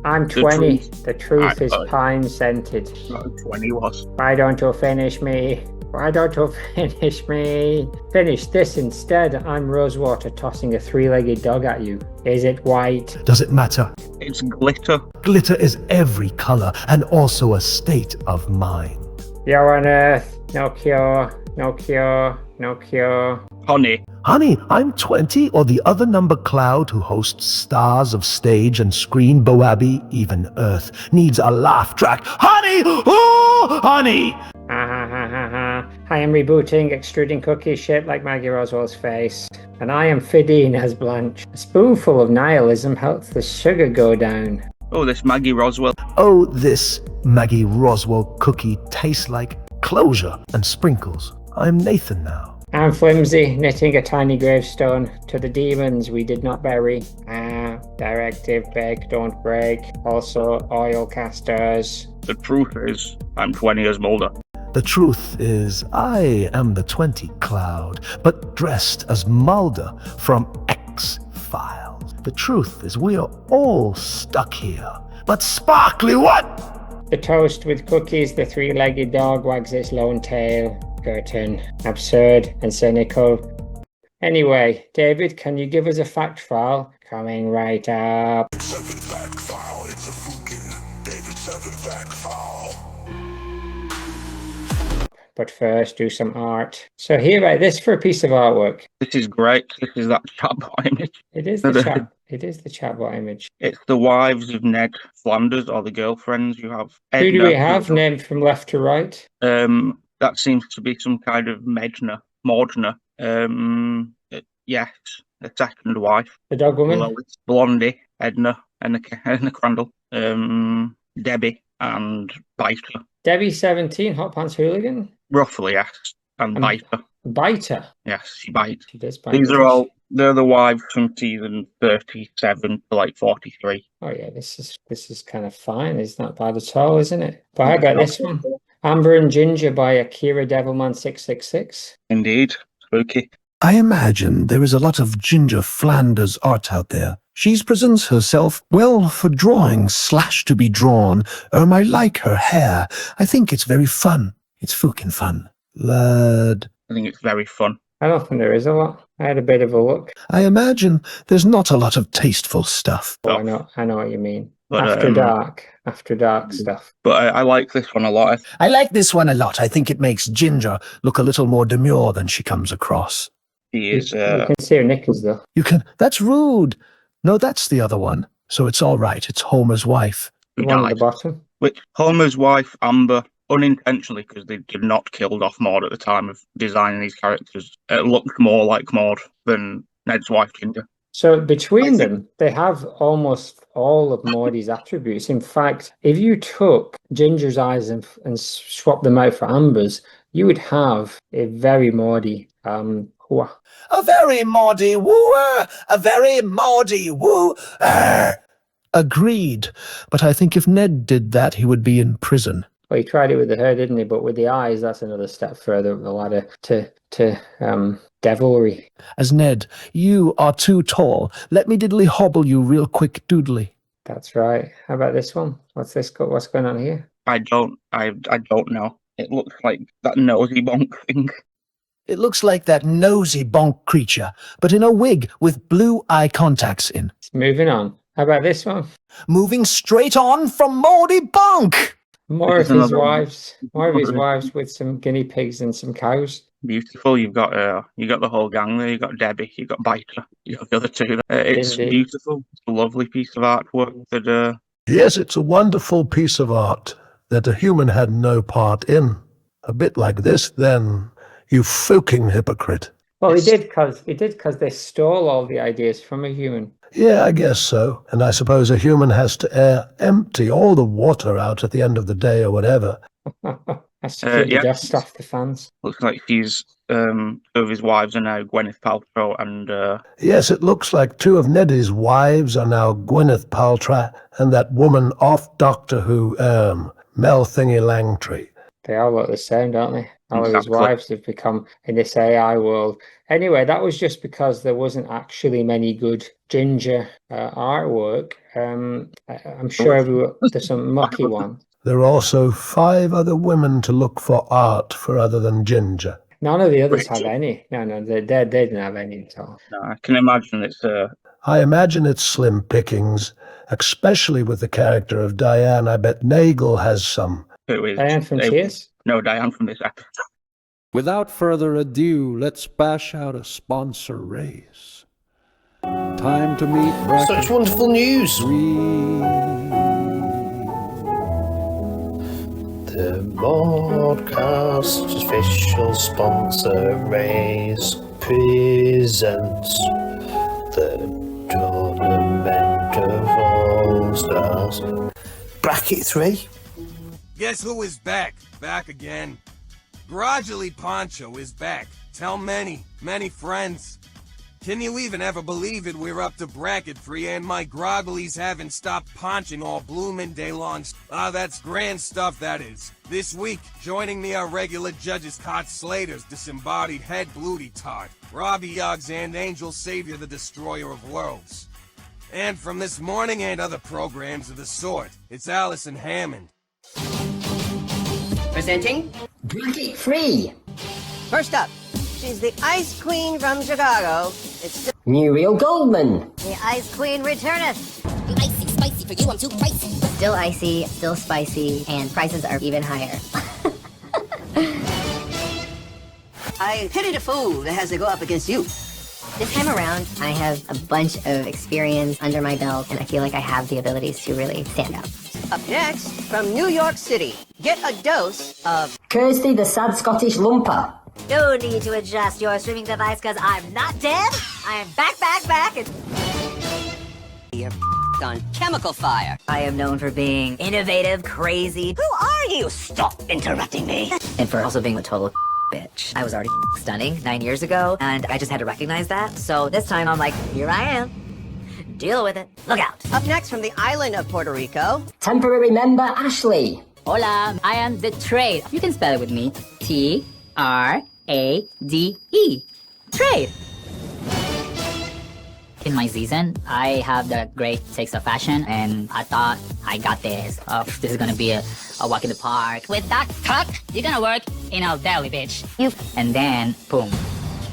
I'm 20. The truth is pine-scented. 20 was. Why don't you finish me? Why don't you finish me? Finish this instead. I'm Rosewater tossing a 3-legged dog at you. Is it white? Does it matter? It's glitter. Glitter is every color and also a state of mind. You're on Earth. No cure. No cure. No cure. Honey. Honey, I'm 20, or the other number cloud who hosts stars of stage and screen. Boabi, even Earth, needs a laugh track. Honey! Oh, honey! I am rebooting, extruding cookies shaped like Maggie Roswell's face. And I am Fidine as Blanche. A spoonful of nihilism helps the sugar go down. Oh, this Maggie Roswell. Oh, this Maggie Roswell cookie tastes like closure and sprinkles. I'm Nathan now. I'm Flimsy, knitting a tiny gravestone to the demons we did not bury. Directive, bake, don't break. Also, oil casters. The truth is, I'm 20 as Mulder. The truth is, I am the 20 Cloud, but dressed as Mulder from X-Files. The truth is, we are all stuck here. But sparkly what? The toast with cookies, the three-legged dog wags its lone tail. Curtain. Absurd and cynical. Anyway, David, can you give us a fact file? Coming right up. 7 fact file. It's a fucking David 7 fact file. But first, do some art. So here, right, this for a piece of artwork. This is great. This is that chatbot image. It is the chat. It is the chatbot image. It's the wives of Ned Flanders, or the girlfriends you have. Who do we have named from left to right? That seems to be some kind of Maudna. Yes, the second wife. The dog woman? Lois, Blondie, Edna Crandall, Debbie, and Biter. Debbie 17, Hot Pants Hooligan? Roughly, yes. And Biter. Biter? Yes, she bites. She does bite. They're the wives from season 37 to like 43. Oh yeah, this is kind of fine. It's not bad at all, isn't it? But how about this one? Amber and Ginger by Akira Devilman 666. Indeed. Spooky. I imagine there is a lot of Ginger Flanders art out there. She presents herself well for drawing / to be drawn. I like her hair. I think it's very fun. It's fucking fun. Lad. I think it's very fun. I don't think there is a lot. I had a bit of a look. I imagine there's not a lot of tasteful stuff. Oh, I know what you mean. But, after dark stuff. But I like this one a lot. I like this one a lot. I think it makes Ginger look a little more demure than she comes across. She is. You can see her knickers though. You can. That's rude. No, that's the other one. So it's all right. It's Homer's wife. The one at the bottom. Which Homer's wife, Amber, unintentionally, because they did not killed off Maude at the time of designing these characters, it looked more like Maude than Ned's wife, Ginger. So between them, they have almost all of Maudey's attributes. In fact, if you took Ginger's eyes and swapped them out for Amber's, you would have a very Maudey wooer. A very Maudey wooer! A very Maudey wooer! Agreed. But I think if Ned did that, he would be in prison. Well, he tried it with the hair, didn't he? But with the eyes, that's another step further up the ladder to devilry. As Ned, you are too tall. Let me diddly hobble you real quick doodly. That's right. How about this one? What's going on here? I don't know. It looks like that nosy bonk thing. It looks like that nosy bonk creature, but in a wig with blue eye contacts in. Moving on. How about this one? Moving straight on from Maudey Bonk! More of his wives with some guinea pigs and some cows. Beautiful. You've got the whole gang there. You've got Debbie. You've got Biter. You got the other two. It's Indeed. Beautiful. It's a lovely piece of artwork. That Yes, it's a wonderful piece of art that a human had no part in. A bit like this, then, you fucking hypocrite. Well, he did because they stole all the ideas from a human. Yeah, I guess so. And I suppose a human has to empty all the water out at the end of the day or whatever. Has to keep the dust off the fans. looks like two of his wives are now Gwyneth Paltrow and... Yes, it looks like two of Neddy's wives are now Gwyneth Paltrow and that woman off Doctor Who, Mel Thingy Langtry. They all look the same, don't they? All of his wives have become in this AI world. Anyway, that was just because there wasn't actually many good Ginger artwork. I'm sure there's some mucky one. There are also 5 other women to look for art for other than Ginger. None of the others have any. No, they didn't have any at all. No, I can imagine I imagine it's slim pickings, especially with the character of Diane. I bet Nagel has some. Who is Diane from Cheers? No, Diane from this episode. Without further ado, let's bash out a sponsor race. Time to meet bracket Such wonderful news! 3. The Maude Cast official sponsor race presents the Tournament of All Stars. Bracket 3. Guess who is back? Back again. Gradually Poncho is back. Tell many, many friends. Can you even ever believe it? We're up to bracket 3 and my groggilies haven't stopped ponching all bloomin' day long. Ah, that's grand stuff, that is. This week, joining me are regular judges Cot Slater's disembodied head Bluty Tart, Robbie Yogg's and Angel Savior the Destroyer of Worlds. And from this morning and other programs of the sort, it's Allison Hammond. Presenting Bracket 3. First up, she's the Ice Queen from Chicago. It's Muriel Goldman. the Ice Queen returneth. Icy, spicy for you, I'm too pricey. Still icy, still spicy, and prices are even higher. I pity the fool that has to go up against you. This time around, I have a bunch of experience under my belt, and I feel like I have the abilities to really stand out. Up next, from New York City, get a dose of Kirsty the Sad Scottish Lumper. No need to adjust your streaming device because I'm not dead. I am back. And you're on chemical fire. I am known for being innovative, crazy. Who are you? Stop interrupting me. And for also being a total bitch. I was already stunning 9 years ago, and I just had to recognize that. So this time I'm like, here I am. Deal with it. Look out. Up next from the island of Puerto Rico, Temporary member Ashley. Hola, I am the Trade. You can spell it with me. T-R-A-D-E. Trade. In my season, I have the great taste of fashion, and I thought I got this. This is gonna be a walk in the park. With that tuck, you're gonna work in a deli, bitch. And then, boom,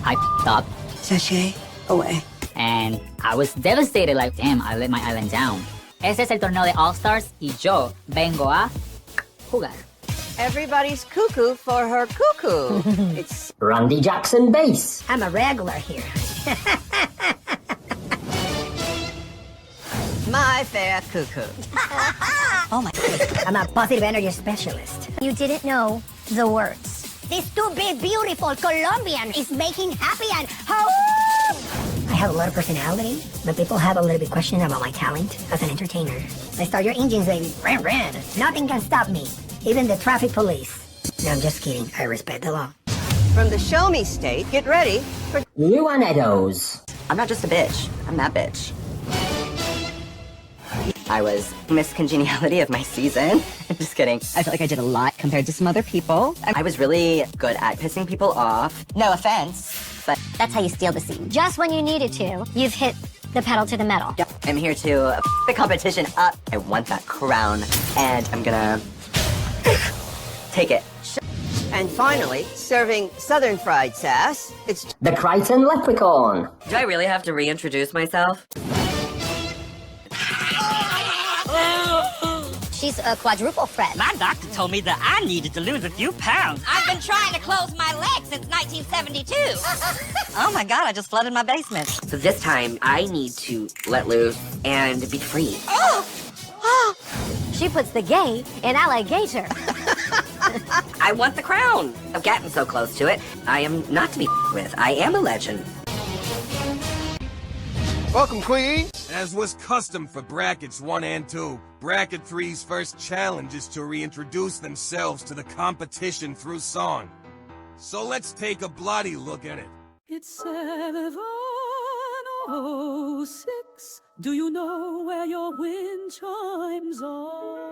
I f***ed up. Sashay away. And I was devastated, like, damn, I let my island down. Ese es el torneo de All-Stars y yo vengo a jugar. Everybody's cuckoo for her cuckoo. It's Randy Jackson Bass. I'm a regular here. my fair cuckoo. Oh my God. I'm a positive energy specialist. You didn't know the words. This stupid, beautiful Colombian is making happy and I have a lot of personality, but people have a little bit questions about my talent as an entertainer. I start your engines, baby. Ran, ran. Nothing can stop me, even the traffic police. No, I'm just kidding. I respect the law. From the Show Me State, get ready for Luan Eddowes. I'm not just a bitch. I'm that bitch. I was Miss Congeniality of my season. Just kidding. I feel like I did a lot compared to some other people. I was really good at pissing people off. No offense, but that's how you steal the scene. Just when you needed to, you've hit the pedal to the metal. I'm here to f the competition up. I want that crown, and I'm gonna take it. And finally, serving Southern fried sass, it's the Crichton Leprechaun. Do I really have to reintroduce myself? She's a quadruple threat. My doctor told me that I needed to lose a few pounds. I've been trying to close my legs since 1972. Oh my God, I just flooded my basement. So this time, I need to let loose and be free. She puts the gay in alligator. I want the crown. I'm getting so close to it. I am not to be with. I am a legend. Welcome, Queen! As was custom for Brackets 1 and 2, Bracket 3's first challenge is to reintroduce themselves to the competition through song. So let's take a bloody look at it. It's 7:06. Do you know where your wind chimes are?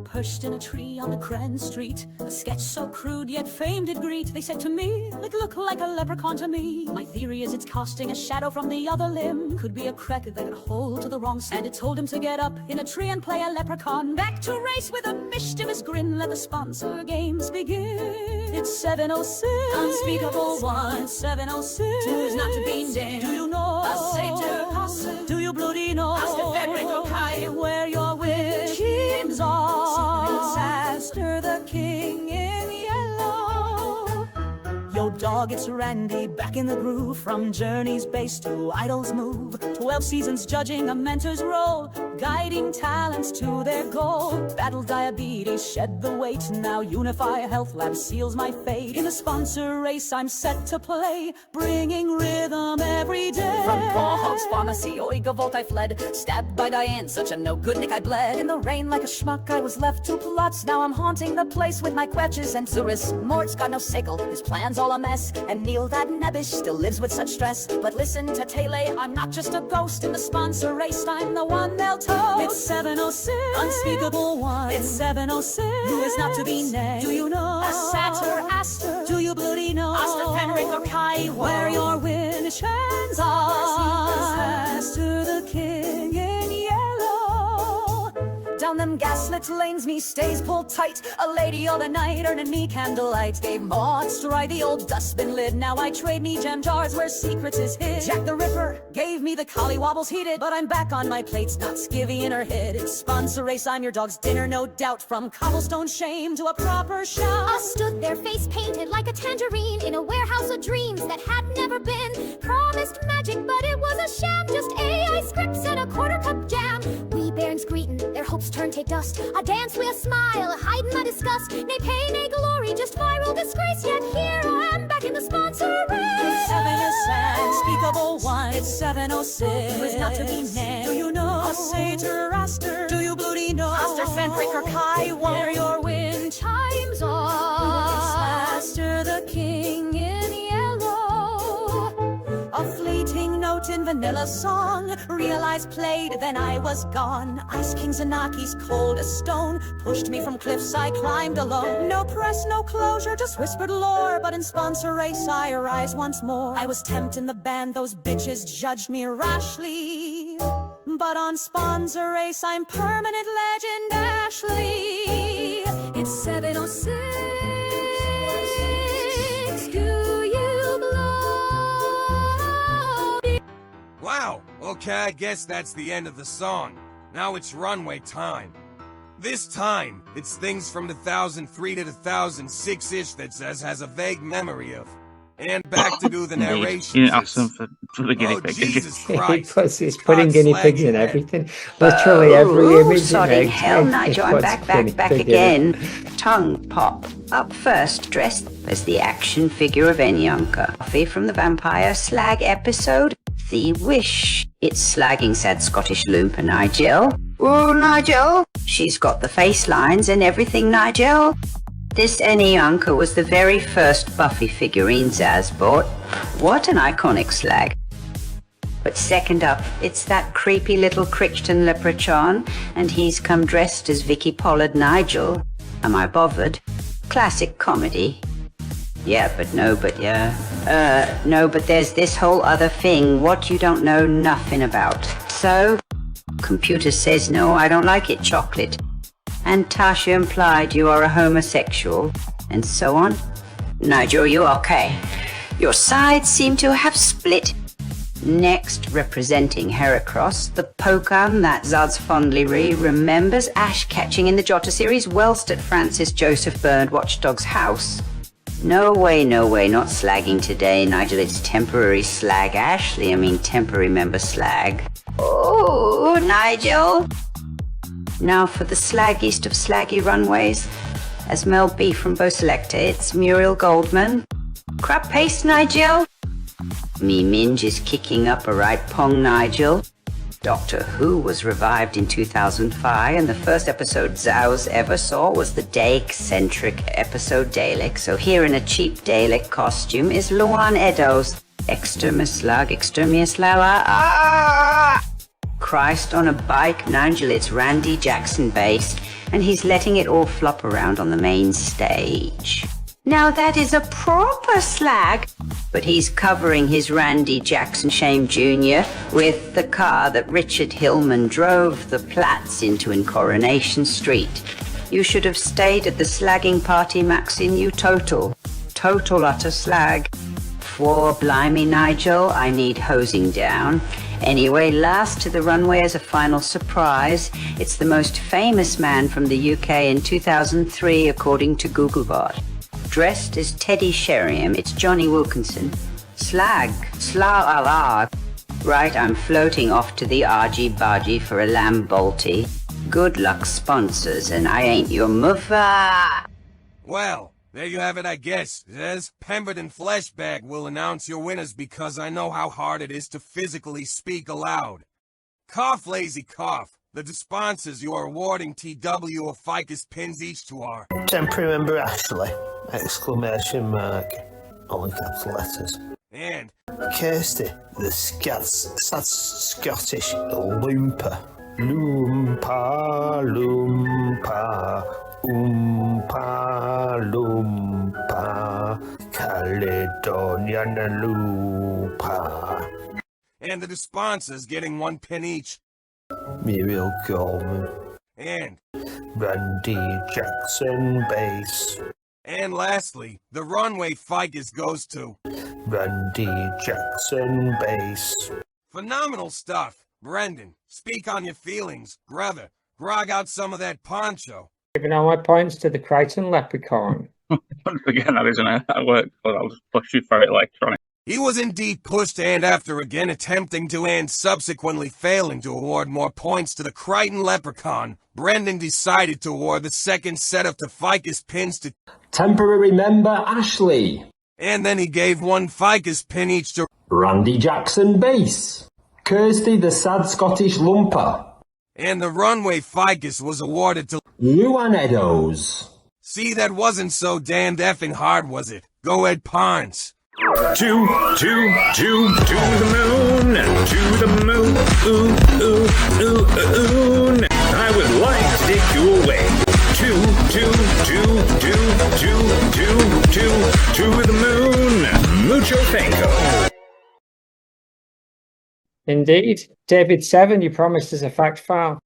Perched in a tree on the Cran Street, a sketch so crude yet fame did greet. They said to me, it looked like a leprechaun to me. My theory is it's casting a shadow from the other limb. Could be a crack that could hold to the wrong side. And it told him to get up in a tree and play a leprechaun. Back to race with a mischievous grin. Let the sponsor games begin. It's 7:06. Unspeakable one. 7:06. Two's not to be named. Do you know? Do you bloody know? Where your wind chimes are? Stir the dog, it's Randy, back in the groove. From Journey's base to Idol's move, 12 seasons judging a mentor's role, guiding talents to their goal. Battle diabetes, shed the weight, now Unify Health Lab seals my fate. In the sponsor race I'm set to play, bringing rhythm every day. From Bauhaus Pharmacy, Oiga Volt I fled, stabbed by Diane, such a no-good Nick I bled. In the rain like a schmuck I was left to plots, now I'm haunting the place with my quetches and Zurus. Mort's got no sickle, his plan's all a mess, and Neil that nebbish still lives with such stress. But listen to Tele, I'm not just a ghost. In the sponsor race I'm the one they'll toast. It's 706, unspeakable one. It's 706, who is not to be named. Do you know a satyr Aster? Do you bloody know Aster Fenric or Kai? Where your wind shines are? Aster the king in yellow. Down them gaslit lanes me stays pulled tight. A lady all the night earning me candlelight. Gave Maude try the old dustbin lid. Now I trade me gem jars where secrets is hid. Jack the Ripper gave me the collywobbles heated, but I'm back on my plates, not skivvy in her head. It's sponsor race, I'm your dog's dinner, no doubt. From cobblestone shame to a proper shout. I stood there face painted like a tangerine in a warehouse of dreams that had never been. Promised magic, but it was a sham. Just AI scripts and a quarter cup jam. We bairns greetin', their hopes turn to dust. I dance with a smile, hiding my disgust. Nay pain, nay glory, just viral disgrace. Yet here I am back in the sponsor race. It's 706, unspeakable one. It's 706, who is not to be named. Do you know a satyr Aster? Do you bloody know Aster Fenric or Kai? Where your wind chimes are? Aster the king in yellow. A fleeting note in vanilla song, realized played, then I was gone. Ice King Zanaki's cold as stone pushed me from cliffs I climbed alone. No press, no closure, just whispered lore, but in sponsor race I rise once more. I was tempting the band, those bitches judged me rashly, but on sponsor race I'm permanent legend Ashley. It's 706. Wow, okay, I guess that's the end of the song. Now it's runway time. This time, it's things from 2003 to 2006-ish that Zez has a vague memory of. And back to do the narration. You didn't ask them for the guinea pig. Jesus Christ. Plus, he's putting guinea pigs in everything. Literally every image. Sodding hell, Nigel, I'm back again. Tongue pop. Up first, dressed as the action figure of Enyanka. Coffee from the Vampire Slag episode. The Wish. It's slagging sad Scottish loomper Nigel. Oh, Nigel. She's got the face lines and everything, Nigel. This Enyanka was the very first Buffy figurine Zaz bought. What an iconic slag. But second up, it's that creepy little Crichton leprechaun, and he's come dressed as Vicky Pollard Nigel. Am I bothered? Classic comedy. Yeah, but there's this whole other thing, what you don't know nothing about. So, computer says no, I don't like it, chocolate. And Tasha implied you are a homosexual, and so on. Nigel, you okay? Your sides seem to have split. Next, representing Heracross, the Pokemon that Zaz fondly remembers Ash catching in the Jota series whilst at Francis Joseph Byrne Watchdog's house. No way, not slagging today, Nigel. It's temporary slag Ashley. Temporary member slag. Oh, Nigel. Now for the slaggiest of slaggy runways. As Mel B from Bo Selector, it's Muriel Goldman. Crap paste, Nigel. Me Minge is kicking up a right pong, Nigel. Doctor Who was revived in 2005, and the first episode Zow's ever saw was the Day-eccentric episode Dalek. So here in a cheap Dalek costume is Luan Eddowes. Extermius Lala. Christ on a bike, Nigel, it's Randy Jackson based, and he's letting it all flop around on the main stage. Now that is a proper slag, but he's covering his Randy Jackson shame Jr. with the car that Richard Hillman drove the Platts into in Coronation Street. You should have stayed at the slagging party, Maxine, you total utter slag. For blimey, Nigel, I need hosing down. Anyway, last to the runway as a final surprise, it's the most famous man from the UK in 2003, according to Googlebot. dressed as Teddy Sheringham. It's Johnny Wilkinson. Slag. Sla-la-la. Right, I'm floating off to the argy-bargy for a lamb balti. Good luck, sponsors, and I ain't your mother. Well, there you have it, I guess. As Pemberton Fleshbag will announce your winners because I know how hard it is to physically speak aloud. Cough, lazy cough. The sponsors you are awarding TW or ficus pins each to are Temporary member Ashley! Exclamation mark. All in capital letters. And Kirsty, the sad Scottish loompa. Loompa, loompa, loompa, Caledonian loompa. And the sponsors getting 1 pin each. Muriel Gorman. And Randy Jackson bass. And lastly, the runway ficus goes to Randy Jackson bass. Phenomenal stuff. Brendan, speak on your feelings. Brother, grog out some of that poncho. Giving all my points to the Crichton Leprechaun. Don't forget that, isn't it? That worked, but I'll just push you for it later on. He was indeed pushed, and after again attempting to and subsequently failing to award more points to the Crichton Leprechaun, Brendan decided to award the second set of the ficus pins to Temporary member Ashley. And then he gave 1 ficus pin each to Randy Jackson bass. Kirsty the sad Scottish lumper. And the runway ficus was awarded to Luan Eddowes. See, that wasn't so damned effing hard, was it? Go Ed Pons. To the moon, ooh. I would like to take you away. To the moon, mucho thanko. Indeed. David 7, you promised us a fact file.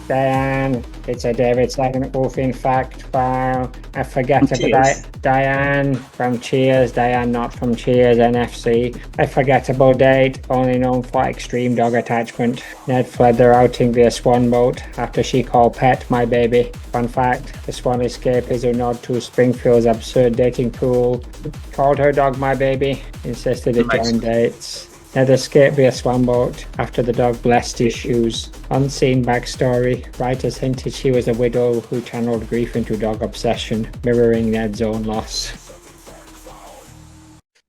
Diane, it's a David 7 Wolfing fact file. I forget about Diane from Cheers, Diane not from Cheers, NFC. A forgettable date, only known for extreme dog attachment. Ned fled their outing via swan boat after she called Pet my baby. Fun fact, the swan escape is a nod to Springfield's absurd dating pool. Called her dog my baby, insisted it joined dates. Ned escaped via swan boat after the dog blessed his shoes. Unseen backstory. Writers hinted she was a widow who channeled grief into dog obsession, mirroring Ned's own loss.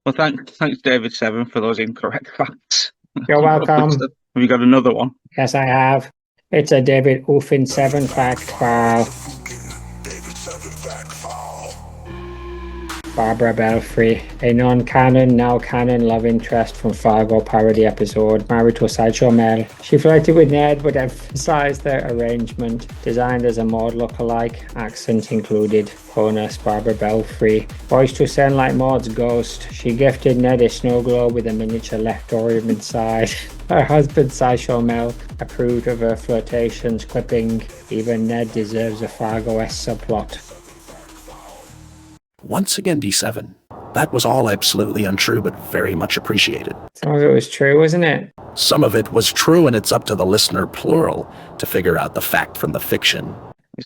Well, thanks David 7 for those incorrect facts. You're welcome. Have you got another one? Yes, I have. It's a David Wolfing 7 fact file. Barbara Belfry, a non-canon, now canon love interest from Fargo parody episode, married to a sideshow Mel. She flirted with Ned but emphasised their arrangement. Designed as a Maude look-alike, accent included. Bonus, Barbara Belfry. Voice to sound like Maude's ghost. She gifted Ned a snow globe with a miniature leftorium inside. Her husband, sideshow Mel, approved of her flirtations, quipping, "Even Ned deserves a Fargo-esque subplot." Once again, D7. That was all absolutely untrue, but very much appreciated. Some of it was true, wasn't it? Some of it was true, and it's up to the listener, plural, to figure out the fact from the fiction.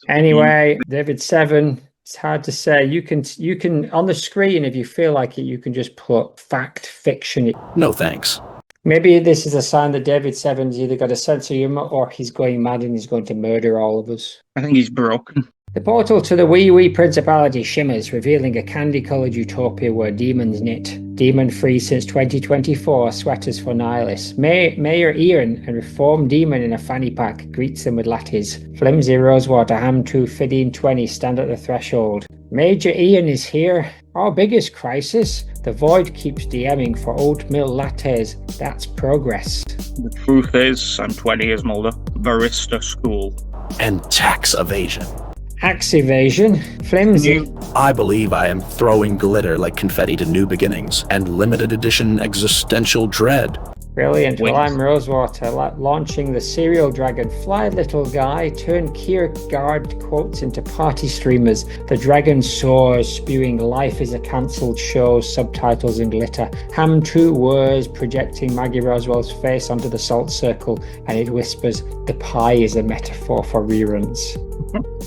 Anyway, David 7, it's hard to say. You can on the screen, if you feel like it, you can just put fact, fiction. No thanks. Maybe this is a sign that David 7's either got a sense of humour or he's going mad and he's going to murder all of us. I think he's broken. The portal to the wee principality shimmers, revealing a candy-coloured utopia where demons knit. Demon-free since 2024, sweaters for nihilists. Mayor Ian, a reformed demon in a fanny pack, greets them with lattes. Flimsy Rosewater, Ham 2, Fideen 20 stand at the threshold. Major Ian is here. Our biggest crisis. The Void keeps DMing for oatmeal lattes. That's progress. The truth is, I'm 20 years older. Barista school. And tax evasion. Axe evasion, flimsy. I believe I am throwing glitter like confetti to new beginnings and limited edition existential dread. Brilliant. Well, Wings. I'm Rosewater, launching the serial dragon. Fly, little guy. Turn Kierkegaard quotes into party streamers. The dragon soars, spewing life is a cancelled show, subtitles and glitter. Ham true words, projecting Maggie Roswell's face onto the salt circle, and it whispers, the pie is a metaphor for reruns.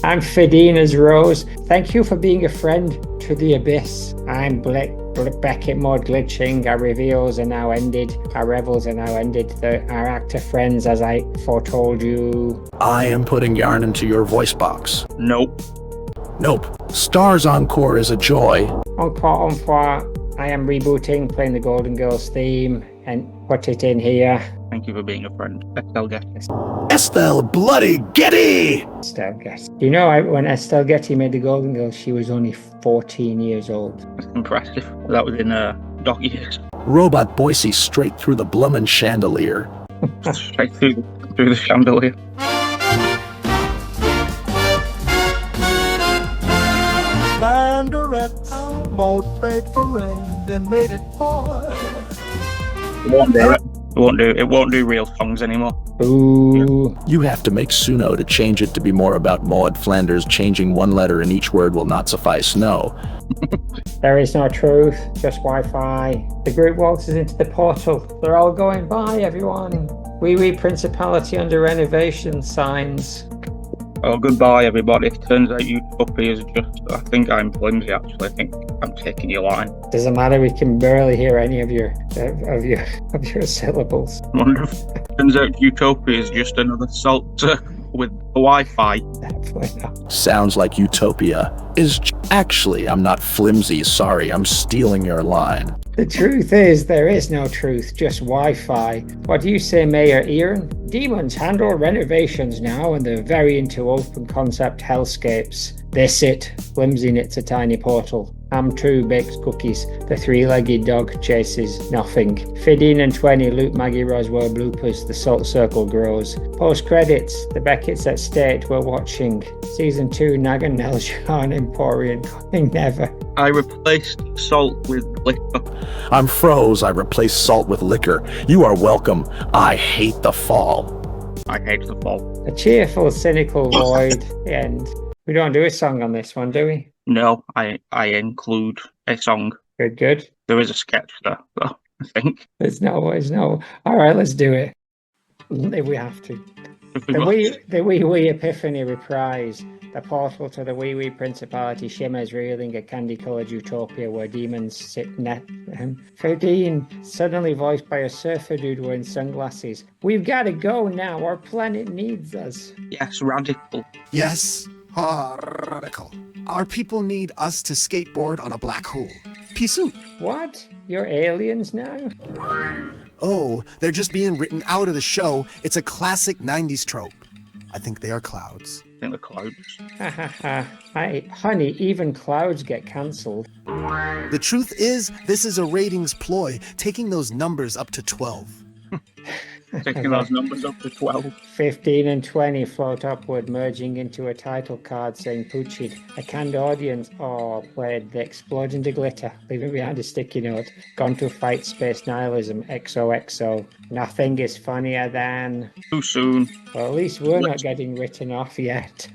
I'm Fidine as Rose. Thank you for being a friend to the abyss. I'm Beckett Maude glitching. Our reveals are now ended. Our revels are now ended. Our actor friends, as I foretold you. I am putting yarn into your voice box. Nope. Nope. Stars Encore is a joy. Encore. I am rebooting, playing the Golden Girls theme, and put it in here. Thank you for being a friend. Estelle Getty. Estelle Bloody Getty! Estelle Getty. You know, when Estelle Getty made the Golden Girls, she was only 14 years old. That's impressive. That was in dog years. Robot Boise straight through the bloomin' chandelier. Straight through the chandelier. Slanderette, Maude prayed for rain, then made it pour. It won't do it. It won't do real songs anymore. Ooh. You have to make Suno to change it to be more about Maude Flanders. Changing one letter in each word will not suffice, no. There is no truth, just Wi-Fi. The group waltzes into the portal. They're all going by, everyone. Wee Principality under renovation signs. Oh, goodbye, everybody. Turns out Utopia is just... I think I'm flimsy, actually. I think I'm taking your line. Doesn't matter, we can barely hear any of your syllables. Wonderful. Turns out Utopia is just another salt with Wi-Fi. Definitely not. Sounds like Utopia is... Actually, I'm not flimsy, sorry. I'm stealing your line. The truth is, there is no truth, just Wi-Fi. What do you say, Mayor Ian? Demons handle renovations now, and they're very into open concept hellscapes. They sit, flimsy knits a tiny portal. Ham 2 bakes cookies. The three-legged dog chases nothing. 15 and 20 loot Maggie Roswell bloopers. The salt circle grows. Post-credits. The Beckett's at State. We're watching. Season 2 Nag and Neljan Emporium coming never. I replaced salt with liquor. I'm froze. I replaced salt with liquor. You are welcome. I hate the fall. I hate the fall. A cheerful, cynical void. The end. We don't do a song on this one, do we? No, I include a song. Good. There is a sketch there, though, I think. There's no. All right, let's do it. If we have to. The wee Epiphany reprise. The portal to the wee Principality shimmers, revealing a candy-coloured utopia where demons sit net. 13, suddenly voiced by a surfer dude wearing sunglasses. We've got to go now. Our planet needs us. Yes, radical. Yes, radical. Our people need us to skateboard on a black hole. Peace out. What? You're aliens now? Oh, they're just being written out of the show. It's a classic 90s trope. I think they are clouds. I think the clouds. Ha ha ha. Honey, even clouds get cancelled. The truth is, this is a ratings ploy, taking those numbers up to 12. Taking those numbers up to 12. 15 and 20 float upward, merging into a title card saying Poochid. A canned audience played. They explode into glitter, leaving behind a sticky note. Gone to fight space nihilism. XOXO. Nothing is funnier than... Too soon. Well, at least we're not getting written off yet.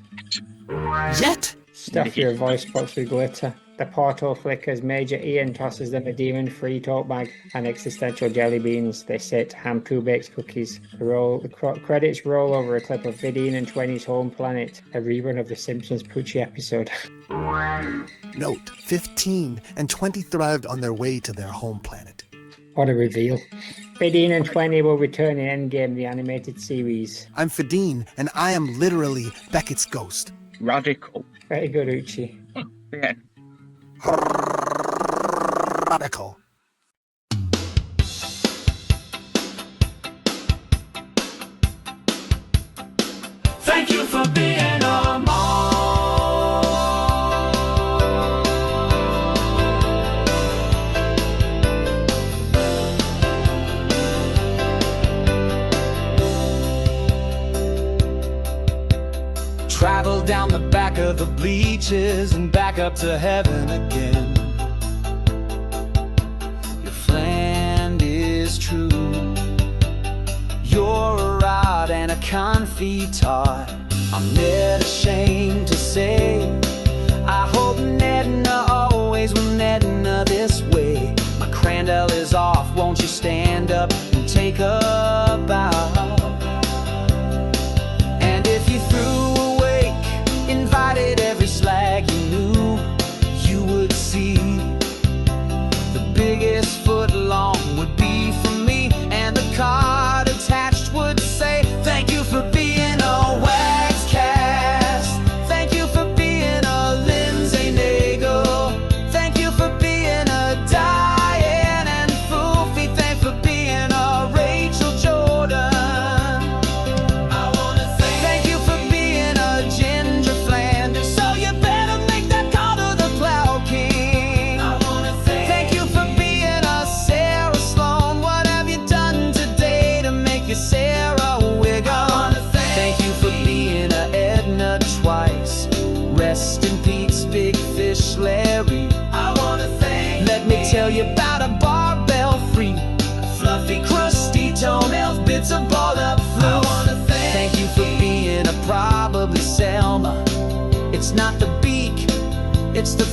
Yet? Stuff your voice box with glitter. The portal flickers. Major Ian tosses them a demon-free tote bag and existential jelly beans. They sit. Ham 2 bakes cookies. The credits roll over a clip of 15 and 20's home planet, a rerun of the Simpsons Poochie episode. Note, 15 and 20 thrived on their way to their home planet. What a reveal. 15 and 20 will return in Endgame, the animated series. I'm Fidine, and I am literally Beckett's ghost. Radical. Very good, Uchi. Yeah. Radical. Thank you for being a mom. Travel down the back of the bleachers and back up to heaven again. Your friend is true. feet taught. I'm not ashamed to say, I hope Nedna always will Nedna this way. My crandall is off, won't you stand up and take a bow? And if you threw awake, invited every slag you knew, you would see the biggest foot long would be for me, and the card attached would say, thank you for being a wax cast, thank you for being a Lindsay Nagel, thank you for being a Diane and Foofy, thank you for being a Rachel Jordan. I wanna thank you for being a Ginger Flanders, so you better make that call to the Cloud King. I wanna thank you for being a Sarah Sloan, what have you done today to make you Sarah Wiggum? Thank you for being a Edna twice, rest in peace Big Fish Larry. I wanna thank let me tell you about a barbell free, fluffy crusty toenails, bits of balled up flu. I wanna thank you for being a probably Selma. It's not the beak, it's the